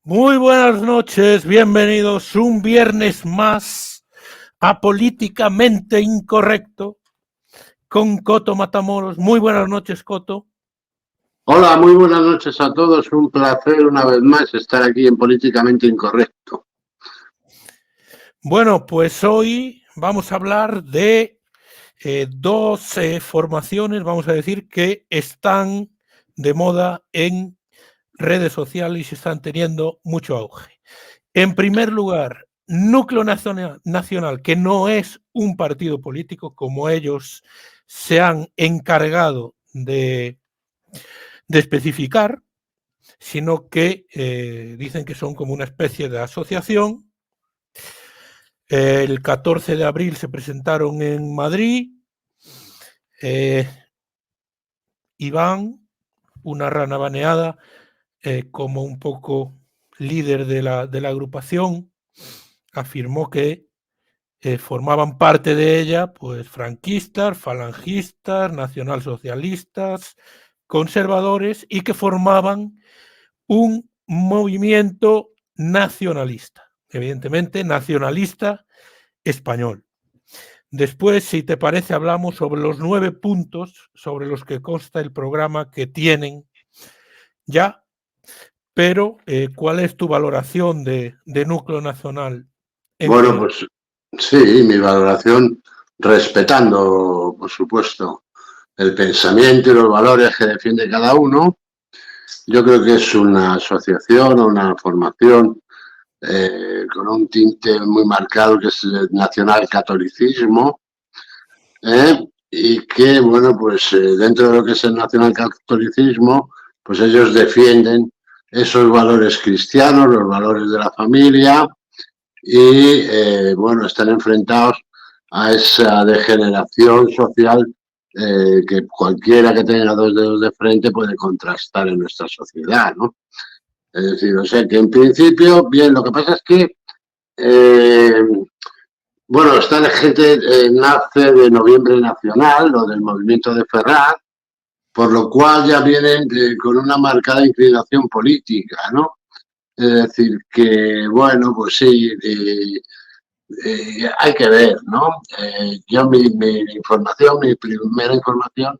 Muy buenas noches, bienvenidos un viernes más a Políticamente Incorrecto con Coto Matamoros. Muy buenas noches, Coto. Hola, muy buenas noches a todos. Un placer una vez más estar aquí en Políticamente Incorrecto. Bueno, pues hoy vamos a hablar de dos formaciones, vamos a decir, que están de moda en redes sociales y están teniendo mucho auge. En primer lugar, Núcleo Nacional, que no es un partido político, como ellos se han encargado de especificar, sino que dicen que son como una especie de asociación. El 14 de abril se presentaron en Madrid. Iván, una rana baneada, como un poco líder de la agrupación, afirmó que formaban parte de ella pues franquistas, falangistas, nacionalsocialistas, conservadores y que formaban un movimiento nacionalista, evidentemente nacionalista español. Después, si te parece, hablamos sobre los 9 puntos sobre los que consta el programa que tienen ya, pero ¿cuál es tu valoración de Núcleo Nacional? Bueno, pues sí, mi valoración, respetando, por supuesto, el pensamiento y los valores que defiende cada uno. Yo creo que es una asociación o una formación con un tinte muy marcado que es el nacionalcatolicismo, y que, bueno, pues dentro de lo que es el nacionalcatolicismo, pues ellos defienden esos valores cristianos, los valores de la familia y, bueno, están enfrentados a esa degeneración social que cualquiera que tenga dos dedos de frente puede contrastar en nuestra sociedad, ¿no? Es decir, o sea que en principio, bien, lo que pasa es que bueno, esta gente nace de Noviembre Nacional o del movimiento de Ferraz, por lo cual ya vienen con una marcada inclinación política, ¿no? Es decir, que, bueno, pues sí, hay que ver, ¿no? Yo mi información, mi primera información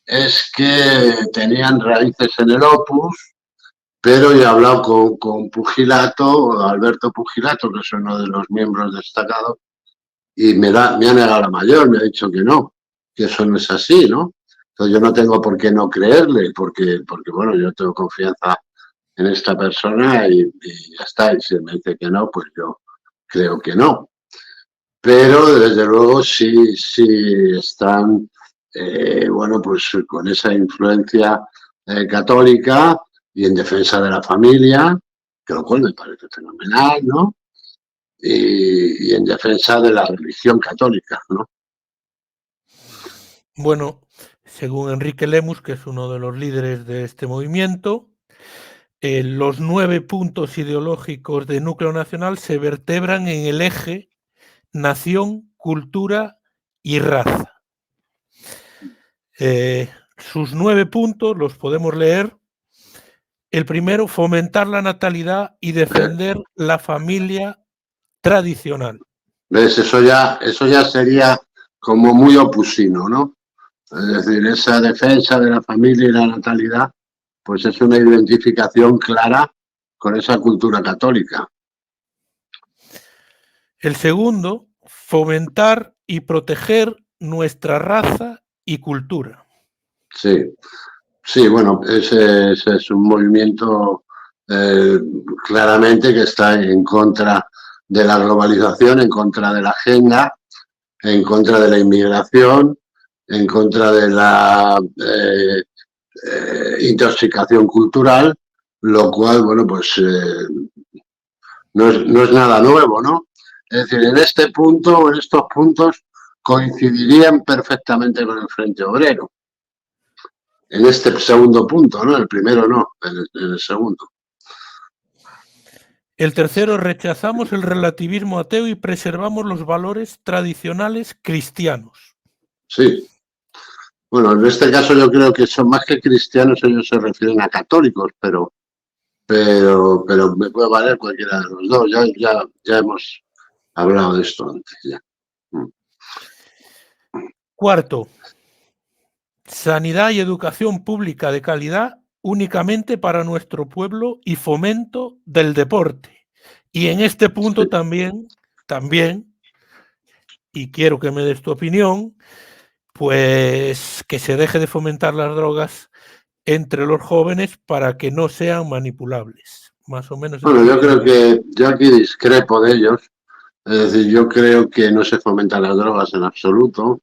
es que tenían raíces en el Opus, pero he hablado con Pugilato, Alberto Pugilato, que es uno de los miembros destacados, y me ha negado la mayor, me ha dicho que no, que eso no es así, ¿no? Entonces yo no tengo por qué no creerle, porque bueno, yo tengo confianza en esta persona y ya está, y si me dice que no, pues yo creo que no. Pero desde luego sí están, bueno, pues con esa influencia católica y en defensa de la familia, que lo cual me parece fenomenal, ¿no? Y en defensa de la religión católica, ¿no? Bueno, según Enrique Lemus, que es uno de los líderes de este movimiento, los 9 puntos ideológicos de Núcleo Nacional se vertebran en el eje nación, cultura y raza. Sus 9 puntos los podemos leer. El primero, fomentar la natalidad y defender la familia tradicional. ¿Ves? Eso ya sería como muy opusino, ¿no? Es decir, esa defensa de la familia y la natalidad, pues es una identificación clara con esa cultura católica. El segundo, fomentar y proteger nuestra raza y cultura. Sí, bueno, ese es un movimiento claramente que está en contra de la globalización, en contra de la agenda, en contra de la inmigración, en contra de la intoxicación cultural, lo cual, bueno, pues no es nada nuevo, ¿no? Es decir, en este punto o en estos puntos coincidirían perfectamente con el Frente Obrero. En este segundo punto, ¿no? El primero no, en el segundo. El tercero, rechazamos el relativismo ateo y preservamos los valores tradicionales cristianos. Sí. Bueno, en este caso yo creo que son más que cristianos, ellos se refieren a católicos, pero pero me puede valer cualquiera de los dos. Ya hemos hablado de esto antes. Ya. Cuarto, sanidad y educación pública de calidad únicamente para nuestro pueblo y fomento del deporte. Y en este punto Sí. también, y quiero que me des tu opinión, pues que se deje de fomentar las drogas entre los jóvenes para que no sean manipulables. Más o menos. Bueno, yo creo que yo aquí discrepo de ellos. Es decir, yo creo que no se fomentan las drogas en absoluto,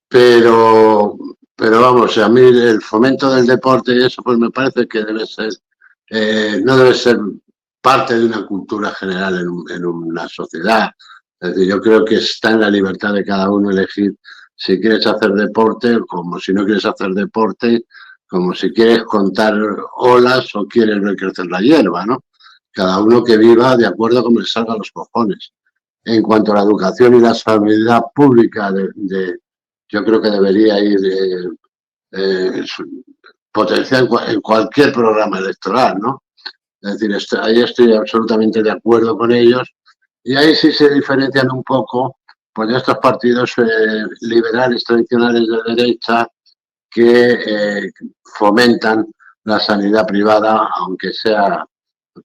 pero vamos, a mí el fomento del deporte y eso pues me parece que debe ser, no debe ser parte de una cultura general en una sociedad. Es decir, yo creo que está en la libertad de cada uno elegir si quieres hacer deporte, como si no quieres hacer deporte, como si quieres contar olas o quieres ver crecer la hierba, ¿no? Cada uno que viva de acuerdo con le salga a los cojones. En cuanto a la educación y la sanidad pública, yo creo que debería ir potenciar en cualquier programa electoral, ¿no? Es decir, ahí estoy absolutamente de acuerdo con ellos y ahí sí se diferencian un poco pues, de estos partidos liberales tradicionales de derecha que fomentan la sanidad privada, aunque sea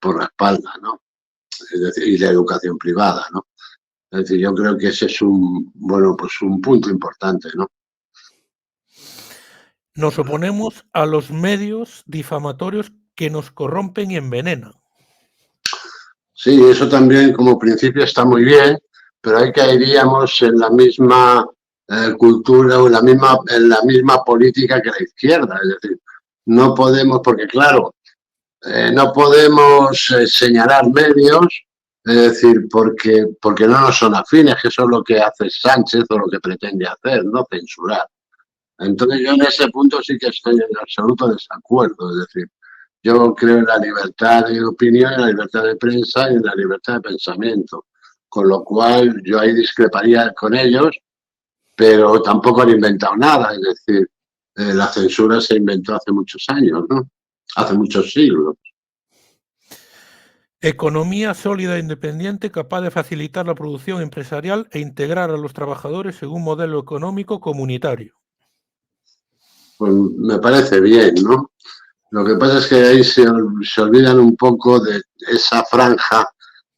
por la espalda, ¿no? Es decir, y la educación privada, ¿no? Es decir, yo creo que ese es un punto importante, ¿no? Nos oponemos a los medios difamatorios que nos corrompen y envenenan. Sí, eso también como principio está muy bien, pero ahí caeríamos en la misma cultura o en la misma política que la izquierda. Es decir, no podemos, porque claro, no podemos señalar medios, es decir, porque no nos son afines, que eso es lo que hace Sánchez o lo que pretende hacer, no censurar. Entonces yo en ese punto sí que estoy en absoluto desacuerdo, es decir, yo creo en la libertad de opinión, en la libertad de prensa y en la libertad de pensamiento, con lo cual yo ahí discreparía con ellos, pero tampoco han inventado nada, es decir, la censura se inventó hace muchos años, ¿no? Hace muchos siglos. Economía sólida e independiente capaz de facilitar la producción empresarial e integrar a los trabajadores en un modelo económico comunitario. Pues me parece bien, ¿no? Lo que pasa es que ahí se olvidan un poco de esa franja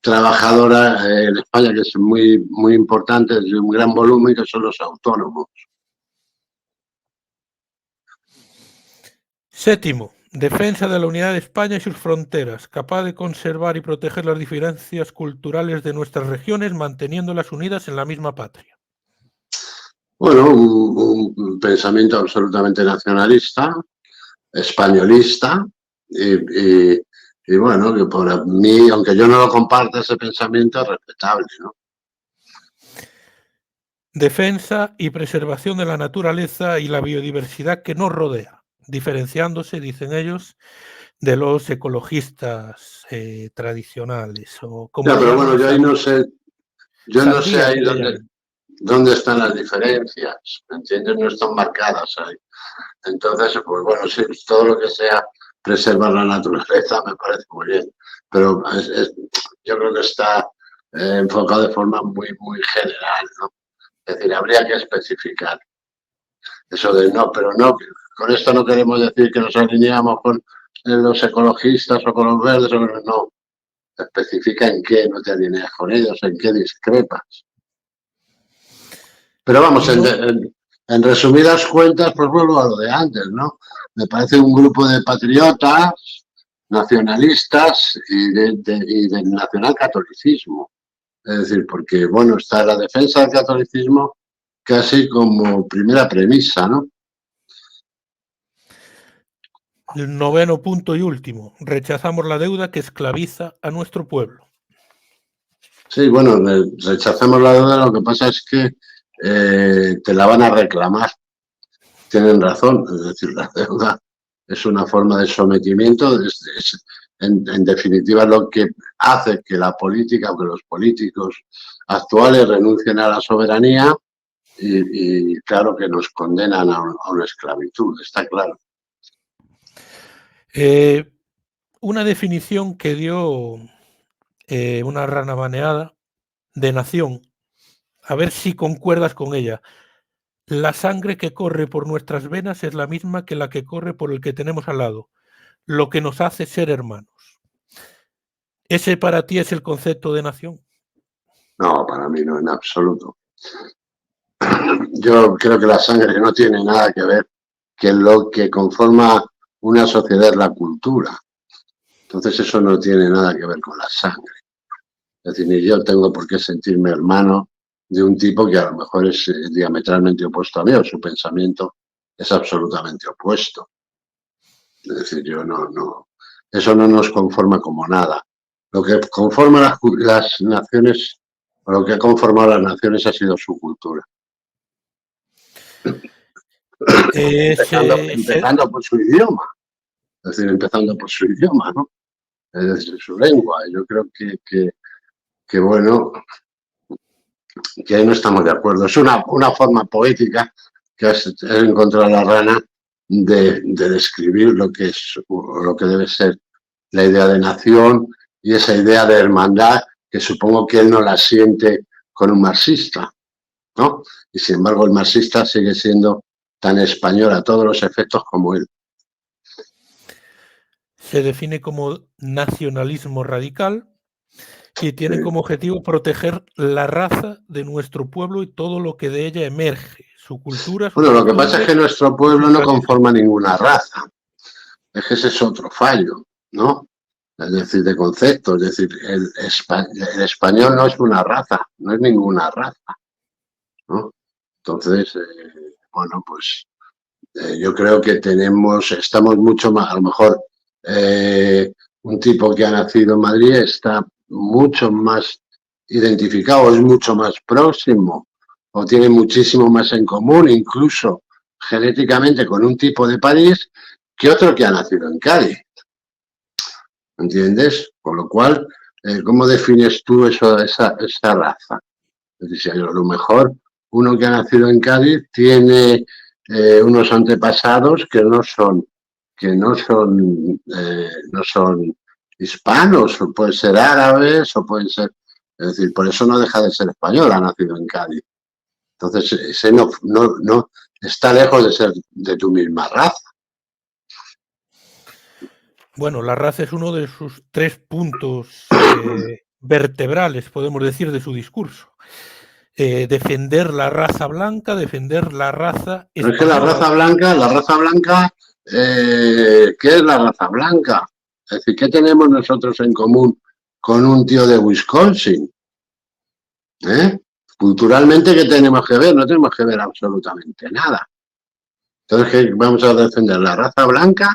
trabajadora en España que es muy, muy importante, de un gran volumen, que son los autónomos. Séptimo, defensa de la unidad de España y sus fronteras, capaz de conservar y proteger las diferencias culturales de nuestras regiones, manteniéndolas unidas en la misma patria. Bueno, un pensamiento absolutamente nacionalista, españolista, y bueno, que por mí, aunque yo no lo comparta ese pensamiento, es respetable, ¿no? Defensa y preservación de la naturaleza y la biodiversidad que nos rodea, diferenciándose, dicen ellos, de los ecologistas tradicionales, o como Ya, le pero llaman bueno, los yo no sé sardías, ahí que le llaman. dónde están las diferencias, ¿me entiendes? No están marcadas ahí. Entonces, pues bueno, sí, todo lo que sea preservar la naturaleza me parece muy bien, pero yo creo que está enfocado de forma muy, muy general, ¿no? Es decir, habría que especificar eso de no, pero no, con esto no queremos decir que nos alineamos con los ecologistas o con los verdes, no, especifica en qué no te alineas con ellos, en qué discrepas. Pero vamos, Y no, en resumidas cuentas, pues vuelvo a lo de antes, ¿no? Me parece un grupo de patriotas, nacionalistas y del nacionalcatolicismo. Es decir, porque, bueno, está la defensa del catolicismo casi como primera premisa, ¿no? el noveno punto y último, rechazamos la deuda que esclaviza a nuestro pueblo. Sí, bueno, rechazamos la deuda, lo que pasa es que te la van a reclamar. Tienen razón, es decir, la deuda es una forma de sometimiento, en definitiva lo que hace que la política o que los políticos actuales renuncien a la soberanía y claro que nos condenan a una esclavitud, está claro. una definición que dio una rana baneada de nación, a ver si concuerdas con ella. La sangre que corre por nuestras venas es la misma que la que corre por el que tenemos al lado, lo que nos hace ser hermanos. ¿Ese para ti es el concepto de nación? No, para mí no, en absoluto. Yo creo que la sangre no tiene nada que ver, que lo que conforma una sociedad es la cultura. Entonces eso no tiene nada que ver con la sangre. Es decir, ni yo tengo por qué sentirme hermano de un tipo que a lo mejor es diametralmente opuesto a mí, o su pensamiento es absolutamente opuesto. Es decir, eso no nos conforma como nada. Lo que conforma las naciones, o lo que ha conformado las naciones ha sido su cultura. Empezando por su idioma. Es decir, empezando por su idioma, ¿no? Es decir, su lengua. Yo creo que bueno, que ahí no estamos de acuerdo. Es una forma poética que ha encontrado la rana de describir lo que debe ser la idea de nación y esa idea de hermandad que supongo que él no la siente con un marxista, ¿no? Y sin embargo el marxista sigue siendo tan español a todos los efectos como él. Se define como nacionalismo radical y tiene como objetivo proteger la raza de nuestro pueblo y todo lo que de ella emerge, su cultura, Bueno, lo que pasa es que nuestro pueblo no conforma ninguna raza. Es que ese es otro fallo, ¿no? Es decir, de concepto. Es decir, el español no es una raza, no es ninguna raza, ¿no? Entonces, bueno, pues yo creo que estamos mucho más, a lo mejor un tipo que ha nacido en Madrid está mucho más identificado, es mucho más próximo o tiene muchísimo más en común, incluso genéticamente con un tipo de París que otro que ha nacido en Cádiz. ¿Entiendes? Con lo cual, ¿cómo defines tú esa raza? Es decir, a lo mejor uno que ha nacido en Cádiz tiene unos antepasados que no son hispanos, o pueden ser árabes, o pueden ser, es decir, por eso no deja de ser español, ha nacido en Cádiz. Entonces, ese no está lejos de ser de tu misma raza. Bueno, la raza es uno de sus 3 puntos vertebrales, podemos decir, de su discurso. Defender la raza blanca, defender la raza española. Pero es que la raza blanca, ¿qué es la raza blanca? Es decir, ¿qué tenemos nosotros en común con un tío de Wisconsin? Culturalmente, ¿qué tenemos que ver? No tenemos que ver absolutamente nada. Entonces, ¿qué vamos a defender? ¿La raza blanca?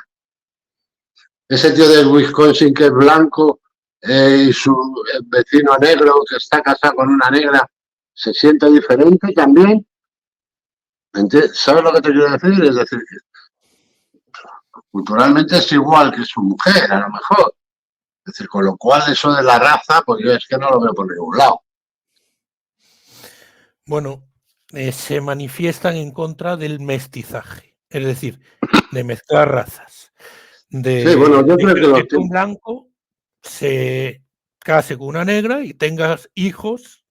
Ese tío de Wisconsin que es blanco y su vecino negro que está casado con una negra se siente diferente también. ¿Sabes lo que te quiero decir? Es decir, culturalmente es igual que su mujer, a lo mejor. Es decir, con lo cual eso de la raza, pues yo es que no lo veo por ningún lado. Bueno, se manifiestan en contra del mestizaje, es decir, de mezclar razas. Sí, bueno, yo creo que un blanco se case con una negra y tengas hijos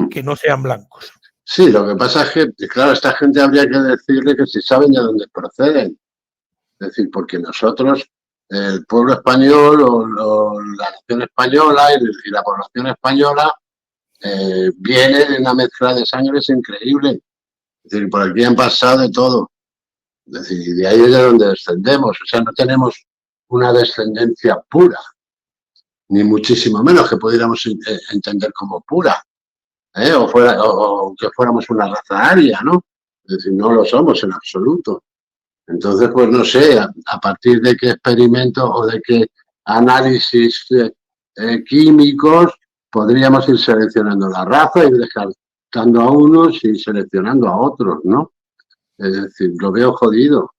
que no sean blancos. Sí, lo que pasa es que, claro, a esta gente habría que decirle que si saben de dónde proceden. Es decir, porque nosotros, el pueblo español o la nación española y la población española viene de una mezcla de sangres increíble. Es decir, por aquí han pasado de todo. Es decir, y de ahí es de donde descendemos. O sea, no tenemos una descendencia pura, ni muchísimo menos que pudiéramos entender como pura. O que fuéramos una raza aria, ¿no? Es decir, no lo somos en absoluto. Entonces, pues no sé, a partir de qué experimentos o de qué análisis químicos podríamos ir seleccionando la raza y descartando a unos y seleccionando a otros, ¿no? Es decir, lo veo jodido.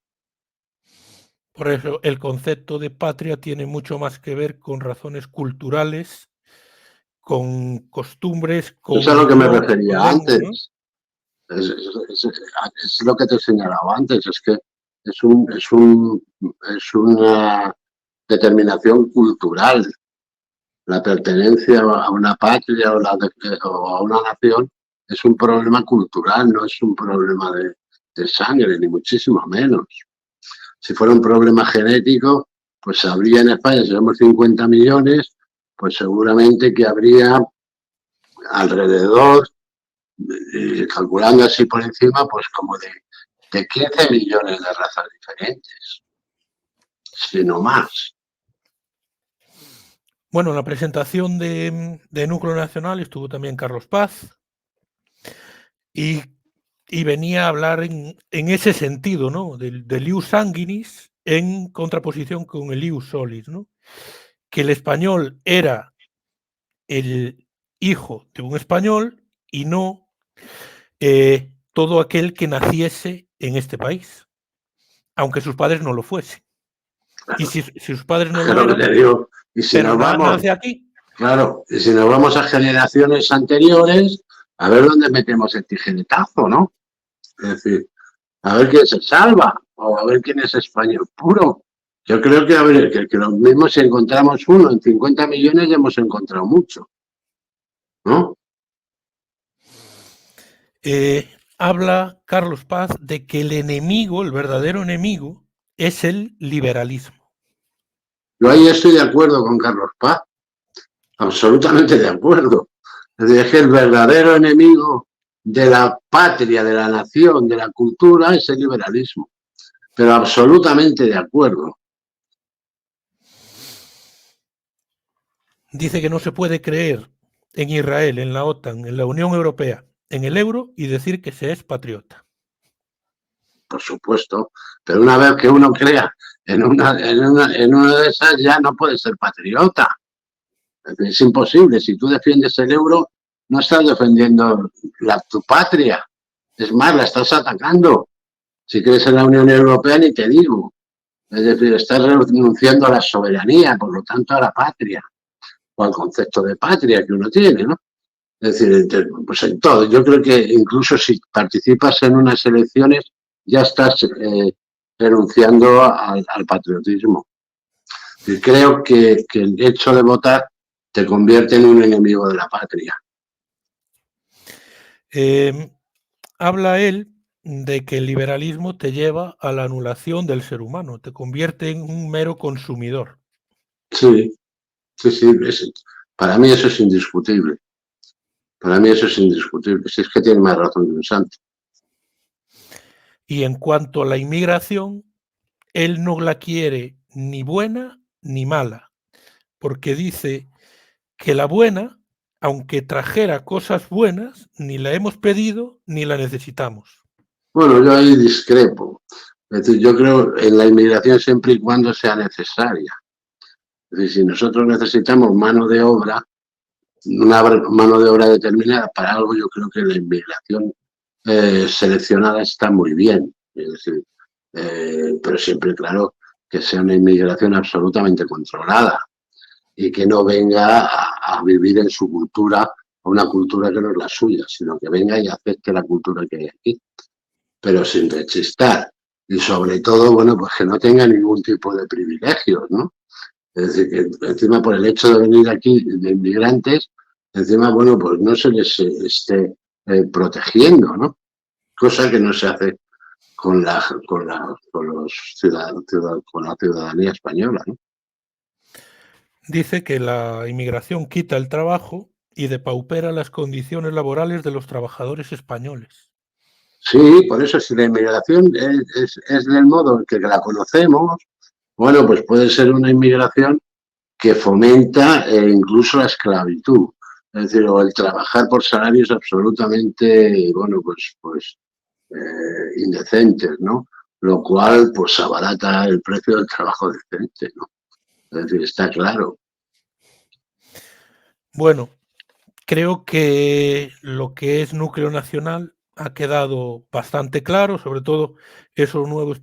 Por eso el concepto de patria tiene mucho más que ver con razones culturales, con costumbres, con Eso es a lo que me refería lengua, antes. ¿no? Es lo que te he señalado antes, es que es una determinación cultural. La pertenencia a una patria o a una nación es un problema cultural, no es un problema de sangre, ni muchísimo menos. Si fuera un problema genético, pues habría en España, si somos 50 millones, pues seguramente que habría alrededor, calculando así por encima, pues como de 15 millones de razas diferentes, si no más. Bueno, en la presentación de Núcleo Nacional estuvo también Carlos Paz y venía a hablar en ese sentido, ¿no? Del ius sanguinis en contraposición con el ius solis, ¿no? Que el español era el hijo de un español y no todo aquel que naciese en este país, aunque sus padres no lo fuesen. Y si sus padres no lo eran, digo, y si pero nos vamos, nace aquí. claro, y si nos vamos a generaciones anteriores, a ver dónde metemos el tijeretazo, ¿no? Es decir, a ver quién se salva, o a ver quién es español puro. Yo creo que, a ver, que lo mismo si encontramos uno en 50 millones ya hemos encontrado mucho, ¿no? Habla Carlos Paz de que el enemigo, el verdadero enemigo, es el liberalismo. Yo ahí estoy de acuerdo con Carlos Paz, absolutamente de acuerdo. Es decir, es que el verdadero enemigo de la patria, de la nación, de la cultura es el liberalismo, pero absolutamente de acuerdo. Dice que no se puede creer en Israel, en la OTAN, en la Unión Europea, en el euro y decir que se es patriota. Por supuesto, pero una vez que uno crea en una de esas ya no puede ser patriota. Es imposible. Si tú defiendes el euro, no estás defendiendo tu patria. Es más, la estás atacando. Si crees en la Unión Europea, ni te digo. Es decir, estás renunciando a la soberanía, por lo tanto a la patria, o al concepto de patria que uno tiene, ¿no? Es decir, pues en todo. Yo creo que incluso si participas en unas elecciones, ya estás renunciando al patriotismo. Y creo que el hecho de votar te convierte en un enemigo de la patria. Habla él de que el liberalismo te lleva a la anulación del ser humano, te convierte en un mero consumidor. Sí, sí, sí. Para mí eso es indiscutible. Para mí eso es indiscutible. Si es que tiene más razón que un santo. Y en cuanto a la inmigración, él no la quiere ni buena ni mala, porque dice que la buena, aunque trajera cosas buenas, ni la hemos pedido ni la necesitamos. Bueno, yo ahí discrepo. Es decir, yo creo en la inmigración siempre y cuando sea necesaria. Es decir, si nosotros necesitamos mano de obra, una mano de obra determinada para algo, yo creo que la inmigración seleccionada está muy bien. Es decir, pero siempre, claro, que sea una inmigración absolutamente controlada y que no venga a vivir en su cultura, una cultura que no es la suya, sino que venga y acepte la cultura que hay aquí, pero sin rechistar. Y sobre todo, bueno, pues que no tenga ningún tipo de privilegios, ¿no? Es decir, que encima por el hecho de venir aquí de inmigrantes, encima, bueno, pues no se les esté protegiendo, ¿no? Cosa que no se hace con la ciudadanía española, ¿no? Dice que la inmigración quita el trabajo y depaupera las condiciones laborales de los trabajadores españoles. Sí, por eso si la inmigración es del modo en que la conocemos, bueno, pues puede ser una inmigración que fomenta incluso la esclavitud, es decir, o el trabajar por salarios absolutamente, bueno, pues indecentes, ¿no? Lo cual, pues, abarata el precio del trabajo decente, ¿no? Es decir, está claro. Bueno, creo que lo que es núcleo nacional ha quedado bastante claro, sobre todo esos nueve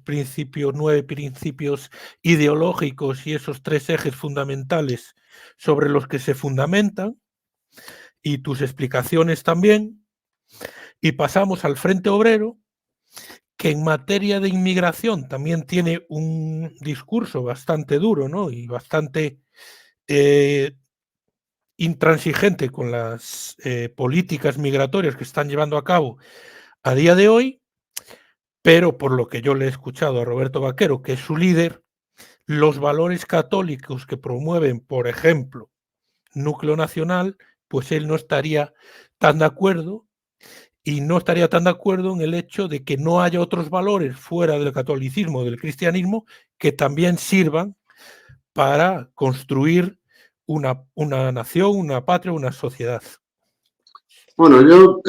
principios ideológicos y esos tres ejes fundamentales sobre los que se fundamentan, y tus explicaciones también. Y pasamos al Frente Obrero, que en materia de inmigración también tiene un discurso bastante duro, ¿no? Y bastante intransigente con las políticas migratorias que están llevando a cabo a día de hoy, pero por lo que yo le he escuchado a Roberto Vaquero, que es su líder, los valores católicos que promueven, por ejemplo, Núcleo Nacional, pues él no estaría tan de acuerdo, y no estaría tan de acuerdo en el hecho de que no haya otros valores fuera del catolicismo o del cristianismo que también sirvan para construir una nación, una patria, una sociedad. Bueno, yo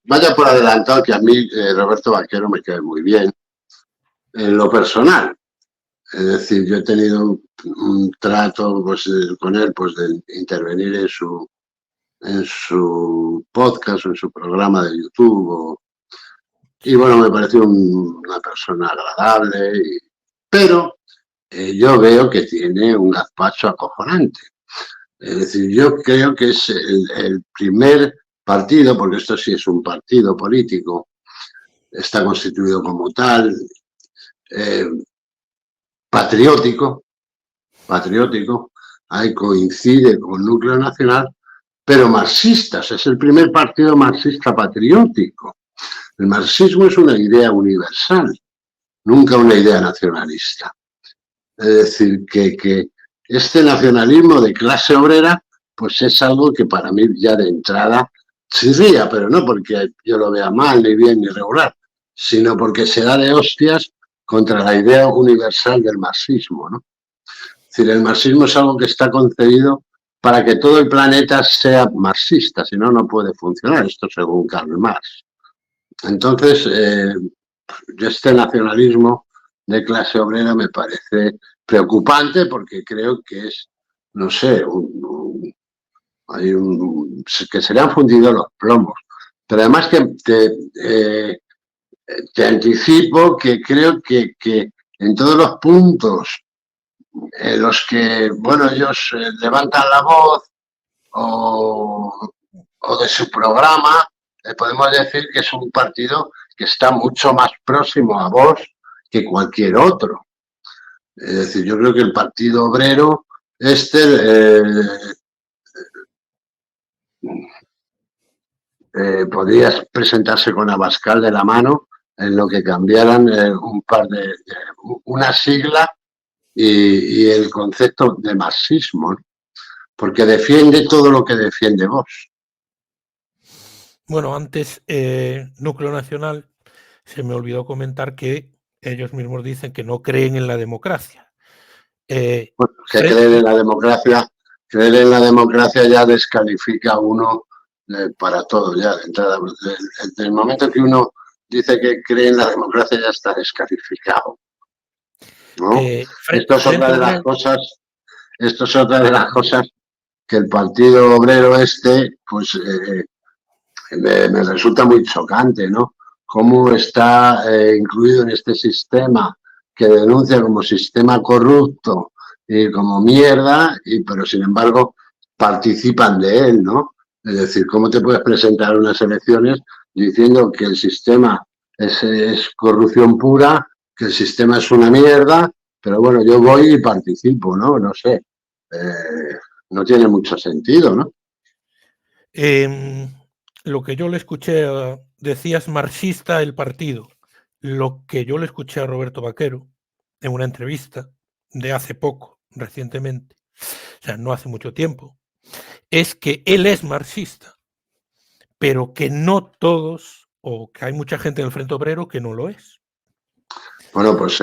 vaya por adelantado que a mí Roberto Vaquero me cae muy bien en lo personal. Es decir, yo he tenido un trato pues, con él pues, de intervenir en su podcast o en su programa de YouTube. Y bueno, me pareció una persona agradable, pero yo veo que tiene un gazpacho acojonante. Es decir, yo creo que es el primer partido, porque esto sí es un partido político, está constituido como tal, patriótico, ahí coincide con Núcleo Nacional, pero marxistas, es el primer partido marxista patriótico. El marxismo es una idea universal, nunca una idea nacionalista. Es decir, que este nacionalismo de clase obrera, pues es algo que para mí ya de entrada chirría, pero no porque yo lo vea mal, ni bien, ni regular, sino porque se da de hostias contra la idea universal del marxismo, ¿no? Es decir, el marxismo es algo que está concebido para que todo el planeta sea marxista, si no, no puede funcionar, esto según Karl Marx. Entonces, este nacionalismo de clase obrera me parece preocupante porque creo que es, no sé, que se le han fundido los plomos. Pero además te anticipo que creo que en todos los puntos en los que, bueno, ellos levantan la voz o de su programa, podemos decir que es un partido que está mucho más próximo a Vox que cualquier otro. Es decir, yo creo que el Partido Obrero podría presentarse con Abascal de la mano en lo que cambiaran una sigla y el concepto de marxismo, ¿no? Porque defiende todo lo que defiende Vox. Bueno, antes, Núcleo Nacional, se me olvidó comentar que ellos mismos dicen que no creen en la democracia. Bueno, que creer en la democracia ya descalifica a uno para todo, ya de entrada. Desde el momento que uno dice que cree en la democracia ya está descalificado, ¿no? Esto es otra de las cosas que el Partido Obrero pues me resulta muy chocante, ¿no? Cómo está incluido en este sistema que denuncia como sistema corrupto y como mierda, pero sin embargo participan de él, ¿no? Es decir, ¿cómo te puedes presentar a unas elecciones diciendo que el sistema es corrupción pura, que el sistema es una mierda, pero bueno, yo voy y participo, ¿no? No sé. No tiene mucho sentido, ¿no? Lo que yo le escuché, decías marxista el partido. Lo que yo le escuché a Roberto Vaquero en una entrevista de hace poco, recientemente, o sea, no hace mucho tiempo, es que él es marxista, pero que no todos, o que hay mucha gente en el Frente Obrero que no lo es. Bueno, pues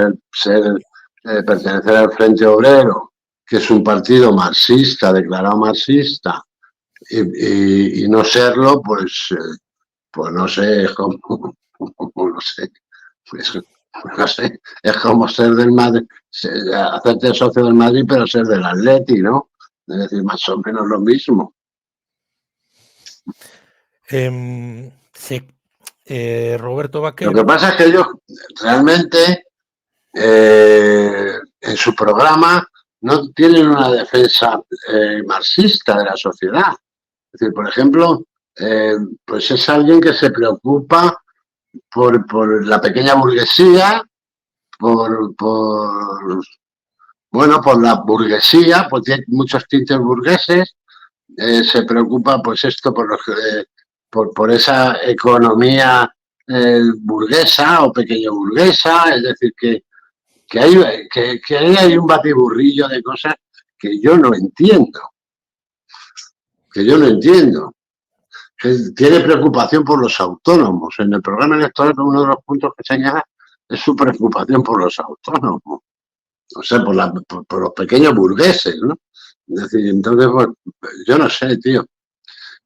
pertenecer al Frente Obrero, que es un partido marxista, declarado marxista, y no serlo, pues no sé, es como, no sé, no sé, es como ser del Madrid, hacerte socio del Madrid, pero ser del Atleti, ¿no? Es decir, más o menos lo mismo. Roberto Vaquero. Lo que pasa es que ellos realmente en su programa no tienen una defensa marxista de la sociedad. Es decir, por ejemplo, pues es alguien que se preocupa por la pequeña burguesía, bueno, por la burguesía, pues tiene muchos tintes burgueses, se preocupa pues esto por esa economía burguesa o pequeño burguesa, es decir, que ahí hay un batiburrillo de cosas que yo no entiendo, que yo no entiendo. Tiene preocupación por los autónomos. En el programa electoral, uno de los puntos que señala es su preocupación por los autónomos, o sea, por los pequeños burgueses, ¿no? Es decir, entonces, pues, yo no sé, tío.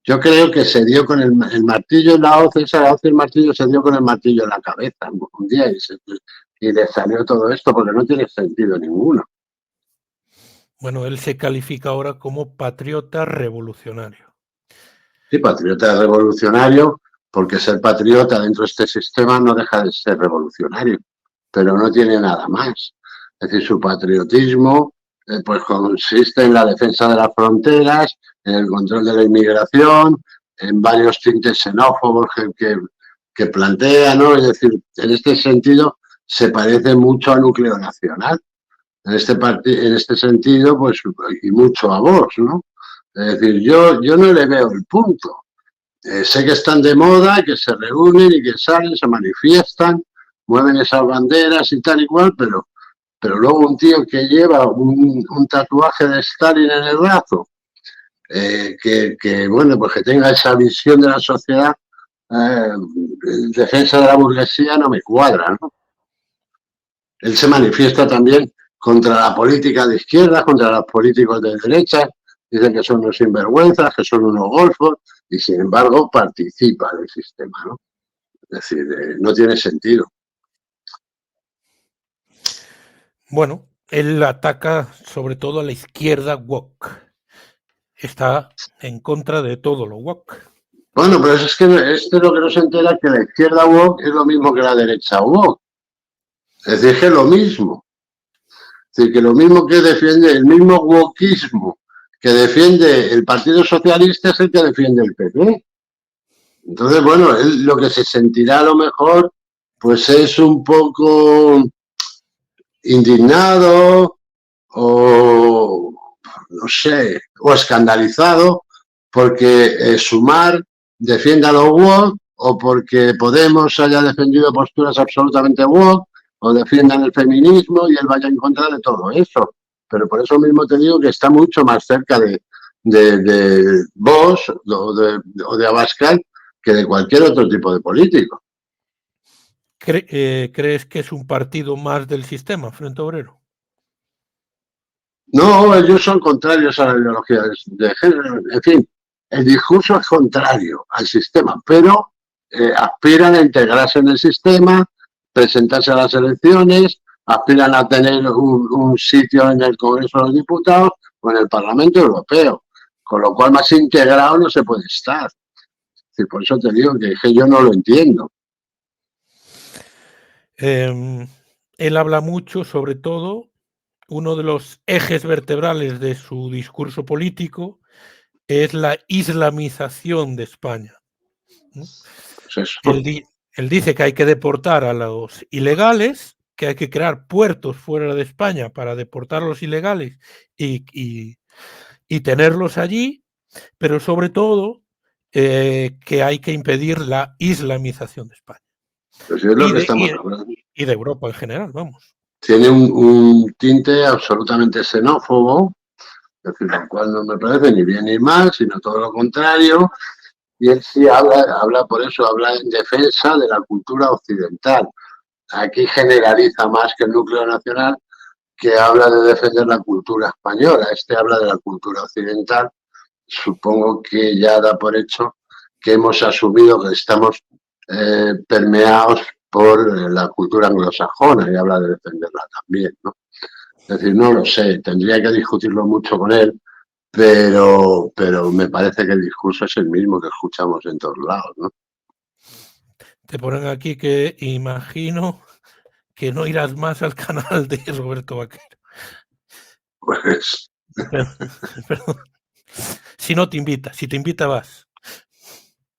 Yo creo que se dio con el martillo en la hoz, la hoz y el martillo se dio con el martillo en la cabeza un día y le salió todo esto porque no tiene sentido ninguno. Bueno, él se califica ahora como patriota revolucionario. Sí, patriota revolucionario, porque ser patriota dentro de este sistema no deja de ser revolucionario, pero no tiene nada más. Es decir, su patriotismo pues consiste en la defensa de las fronteras, en el control de la inmigración, en varios tintes xenófobos que plantea, ¿no? Es decir, en este sentido se parece mucho al núcleo nacional. En este sentido, pues, y mucho a Vox, ¿no? Es decir, yo no le veo el punto. Sé que están de moda, que se reúnen y que salen, se manifiestan, mueven esas banderas y tal y cual, pero luego un tío que lleva un tatuaje de Stalin en el brazo, bueno, pues que tenga esa visión de la sociedad en defensa de la burguesía no me cuadra, ¿no? Él se manifiesta también contra la política de izquierda, contra los políticos de derecha, dicen que son unos sinvergüenzas, que son unos golfos, y sin embargo participa del sistema, ¿no? Es decir, no tiene sentido. Bueno, él ataca sobre todo a la izquierda woke. Está en contra de todo lo woke. Bueno, pero es que este es lo que no se entera, que la izquierda woke es lo mismo que la derecha woke. Es decir, que es lo mismo. Es decir, que lo mismo que defiende, el mismo wokeismo que defiende el Partido Socialista es el que defiende el PP. Entonces, bueno, él lo que se sentirá a lo mejor, pues es un poco indignado o, no sé, o escandalizado porque Sumar defienda los woke o porque Podemos haya defendido posturas absolutamente woke o defiendan el feminismo y él vaya en contra de todo eso. Pero por eso mismo te digo que está mucho más cerca de Vox o de Abascal que de cualquier otro tipo de político. ¿Crees que es un partido más del sistema, Frente Obrero? No, ellos son contrarios a la ideología de género. En fin, el discurso es contrario al sistema, pero aspiran a integrarse en el sistema, presentarse a las elecciones, aspiran a tener un sitio en el Congreso de los Diputados o en el Parlamento Europeo, con lo cual más integrado no se puede estar. Por eso te digo que yo no lo entiendo. Él habla mucho, sobre todo, uno de los ejes vertebrales de su discurso político es la islamización de España. Pues eso. Él dice que hay que deportar a los ilegales, que hay que crear puertos fuera de España para deportar a los ilegales y tenerlos allí, pero sobre todo que hay que impedir la islamización de España. Pues es lo que estamos hablando. Y de Europa en general, vamos. Tiene un tinte absolutamente xenófobo, es decir, lo cual no me parece ni bien ni mal, sino todo lo contrario. Y él sí habla por eso, habla en defensa de la cultura occidental. Aquí generaliza más que el núcleo nacional, que habla de defender la cultura española. Este habla de la cultura occidental. Supongo que ya da por hecho que hemos asumido que estamos permeados por la cultura anglosajona y habla de defenderla también, ¿no? Es decir, no lo sé, tendría que discutirlo mucho con él, pero me parece que el discurso es el mismo que escuchamos en todos lados, ¿no? Te ponen aquí que imagino que no irás más al canal de Roberto Vaquero. Pues... Perdón. Si no te invita, si te invita vas.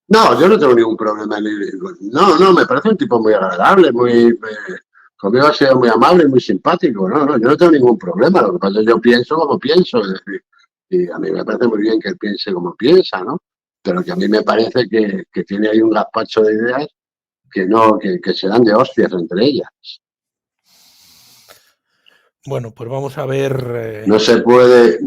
No, yo no tengo ningún problema. No, me parece un tipo muy agradable, conmigo ha sido muy amable y muy simpático. No, yo no tengo ningún problema. Lo que pasa es que yo pienso como pienso. Es decir, y a mí me parece muy bien que él piense como piensa, ¿no? Pero que a mí me parece que tiene ahí un gazpacho de ideas que no, que se dan de hostias entre ellas. Bueno, pues vamos a ver. No se puede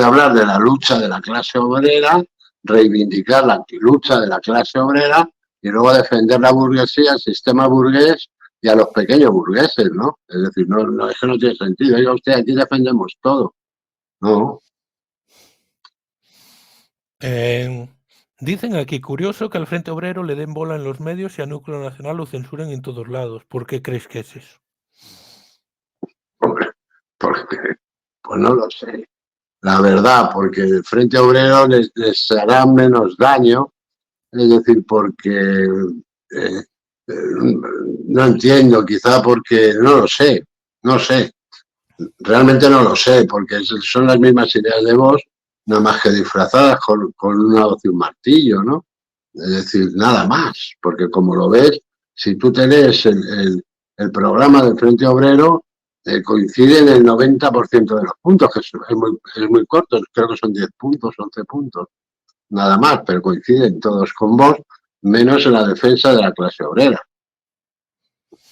hablar de la lucha de la clase obrera, reivindicar la lucha de la clase obrera y luego defender la burguesía, el sistema burgués y a los pequeños burgueses, ¿no? Es decir, eso no tiene sentido. Oiga usted, aquí defendemos todo. No. Dicen aquí, curioso que al Frente Obrero le den bola en los medios y a Núcleo Nacional lo censuren en todos lados. ¿Por qué crees que es eso? Hombre, porque, pues no lo sé. La verdad, porque el Frente Obrero les hará menos daño, es decir, porque no entiendo, quizá porque no lo sé, realmente no lo sé, porque son las mismas ideas de Vox, nada más que disfrazadas con una hoz y un martillo, ¿no? Es decir, nada más, porque como lo ves, si tú te lees el programa del Frente Obrero, coincide en el 90% de los puntos, que es muy corto, creo que son 10 puntos, 11 puntos, nada más, pero coinciden todos con vos, menos en la defensa de la clase obrera,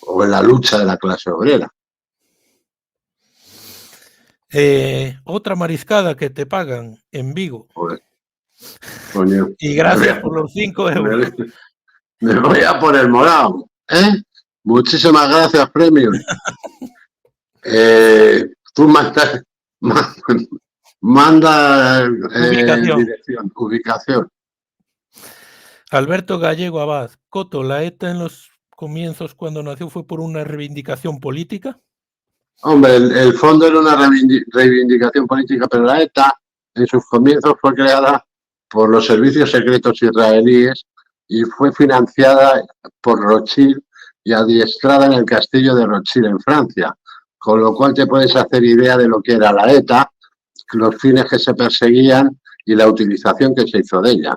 o en la lucha de la clase obrera. Otra mariscada que te pagan en Vigo. Pues, coño, y gracias por los 5 euros. Me voy a poner morado. Muchísimas gracias, Premium. Tú manda dirección, ubicación. Alberto Gallego Abad, Coto, ¿la ETA en los comienzos cuando nació fue por una reivindicación política? Hombre, el fondo era una reivindicación política, pero la ETA en sus comienzos fue creada por los servicios secretos israelíes y fue financiada por Rothschild y adiestrada en el castillo de Rothschild en Francia, con lo cual te puedes hacer idea de lo que era la ETA, los fines que se perseguían y la utilización que se hizo de ella.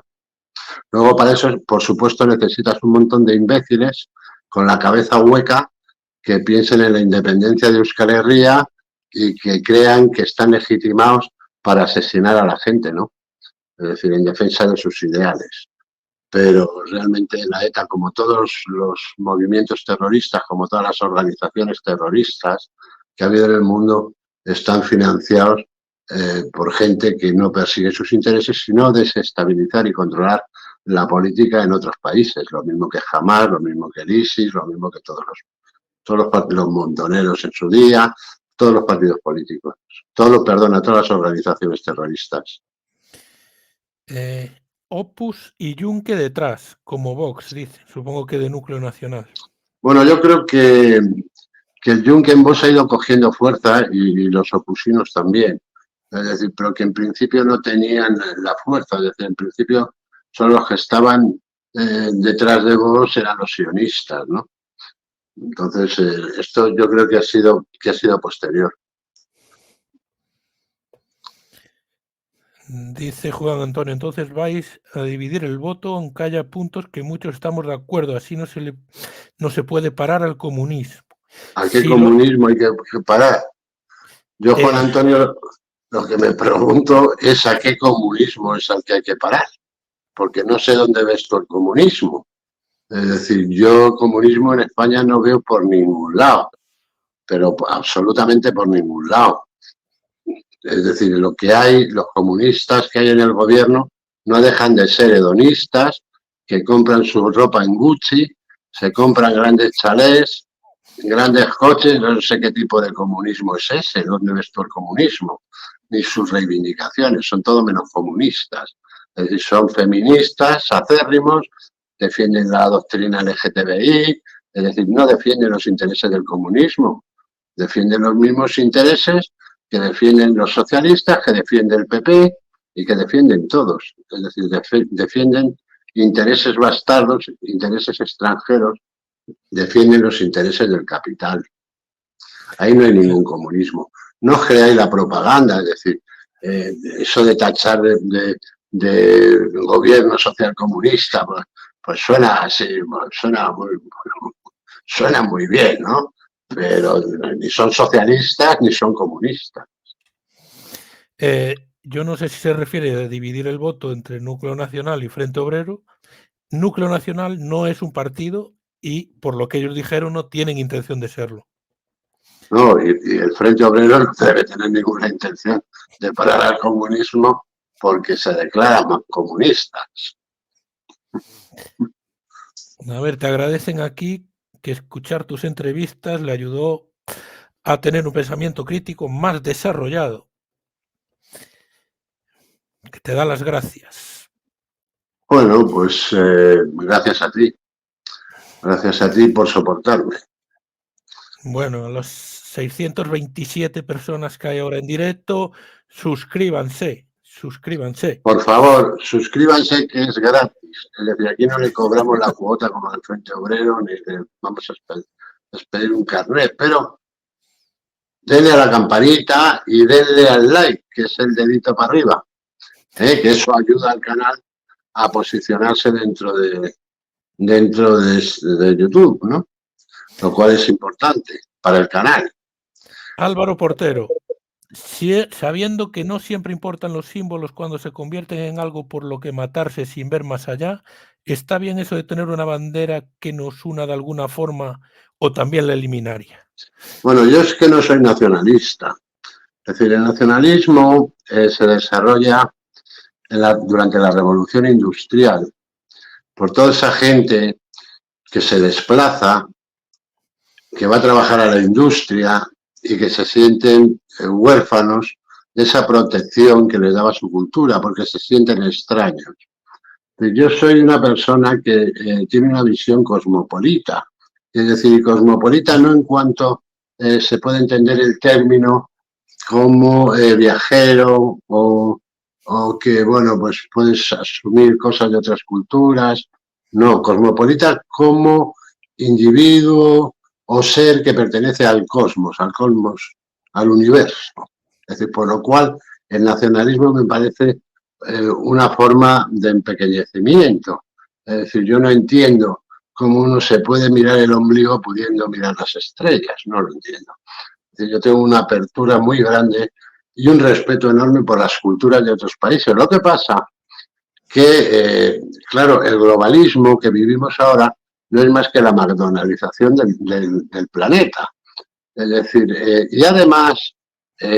Luego para eso, por supuesto, necesitas un montón de imbéciles con la cabeza hueca que piensen en la independencia de Euskal Herria y que crean que están legitimados para asesinar a la gente, ¿no? Es decir, en defensa de sus ideales. Pero realmente la ETA, como todos los movimientos terroristas, como todas las organizaciones terroristas que ha habido en el mundo, están financiados por gente que no persigue sus intereses, sino desestabilizar y controlar la política en otros países. Lo mismo que Hamas, lo mismo que el ISIS, lo mismo que todos los montoneros en su día, todos los partidos políticos, todas las organizaciones terroristas. Opus y Yunque detrás, como Vox, dice, supongo que de Núcleo Nacional. Bueno, yo creo que el Yunque en Vox ha ido cogiendo fuerza y los opusinos también. Es decir, pero que en principio no tenían la fuerza, es decir, en principio son los que estaban detrás de Vox, eran los sionistas, ¿no? Entonces, esto yo creo que ha sido posterior. Dice Juan Antonio, entonces vais a dividir el voto aunque haya puntos que muchos estamos de acuerdo, así no se puede parar al comunismo. ¿A qué comunismo hay que parar? Yo, Juan Antonio, lo que me pregunto es a qué comunismo es al que hay que parar, porque no sé dónde ves tú el comunismo. Es decir, yo comunismo en España no veo por ningún lado, pero absolutamente por ningún lado. Es decir, lo que hay, los comunistas que hay en el gobierno no dejan de ser hedonistas, que compran su ropa en Gucci, se compran grandes chalés, grandes coches, no sé qué tipo de comunismo es ese, ¿dónde ves tú el comunismo? Ni sus reivindicaciones, son todo menos comunistas. Es decir, son feministas, acérrimos, defienden la doctrina LGTBI, es decir, no defienden los intereses del comunismo, defienden los mismos intereses que defienden los socialistas, que defiende el PP y que defienden todos. Es decir, defienden intereses bastardos, intereses extranjeros, defienden los intereses del capital. Ahí no hay ningún comunismo. No creáis la propaganda, es decir, eso de tachar de de gobierno socialcomunista, pues suena así, suena muy bien, ¿no? Pero ni son socialistas ni son comunistas. Yo no sé si se refiere a dividir el voto entre Núcleo Nacional y Frente Obrero. Núcleo Nacional no es un partido y, por lo que ellos dijeron, no tienen intención de serlo. No, y el Frente Obrero no debe tener ninguna intención de parar al comunismo porque se declaran comunistas. A ver, te agradecen aquí que escuchar tus entrevistas le ayudó a tener un pensamiento crítico más desarrollado. Que te da las gracias. Bueno, pues gracias a ti. Gracias a ti por soportarme. Bueno, a los 627 personas que hay ahora en directo, suscríbanse. Por favor, suscríbanse, que es gratis. Es decir, aquí no le cobramos la cuota como al Frente Obrero, ni le vamos a pedir un carnet, pero denle a la campanita y denle al like, que es el dedito para arriba, que eso ayuda al canal a posicionarse dentro de YouTube, ¿no? Lo cual es importante para el canal. Álvaro Portero, sabiendo que no siempre importan los símbolos cuando se convierten en algo por lo que matarse sin ver más allá, ¿está bien eso de tener una bandera que nos una de alguna forma o también la eliminaría? Bueno, yo es que no soy nacionalista. Es decir, el nacionalismo se desarrolla durante la Revolución Industrial por toda esa gente que se desplaza, que va a trabajar a la industria y que se sienten huérfanos de esa protección que les daba su cultura, porque se sienten extraños. Yo soy una persona que tiene una visión cosmopolita, es decir, cosmopolita no en cuanto se puede entender el término como viajero o que, bueno, pues puedes asumir cosas de otras culturas. No, cosmopolita como individuo o ser que pertenece al cosmos, al universo. Es decir, por lo cual el nacionalismo me parece una forma de empequeñecimiento. Es decir, yo no entiendo cómo uno se puede mirar el ombligo pudiendo mirar las estrellas, no lo entiendo. Es decir, yo tengo una apertura muy grande y un respeto enorme por las culturas de otros países. Lo que pasa que, claro, el globalismo que vivimos ahora no es más que la McDonaldización del planeta. Es decir, y además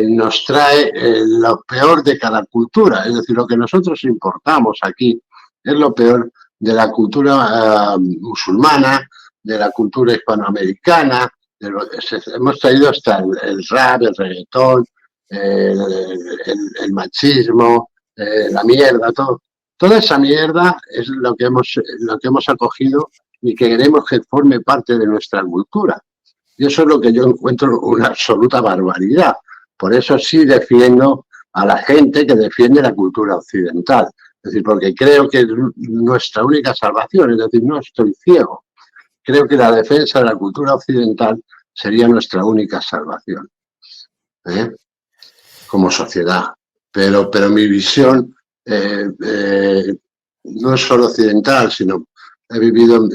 nos trae lo peor de cada cultura. Es decir, lo que nosotros importamos aquí es lo peor de la cultura musulmana, de la cultura hispanoamericana. Hemos traído hasta el rap, el reggaetón, el machismo, la mierda, todo. Toda esa mierda es lo que hemos acogido y que queremos que forme parte de nuestra cultura. Y eso es lo que yo encuentro una absoluta barbaridad. Por eso sí defiendo a la gente que defiende la cultura occidental. Es decir, porque creo que es nuestra única salvación. Es decir, no estoy ciego. Creo que la defensa de la cultura occidental sería nuestra única salvación, como sociedad. Pero mi visión no es solo occidental, sino he vivido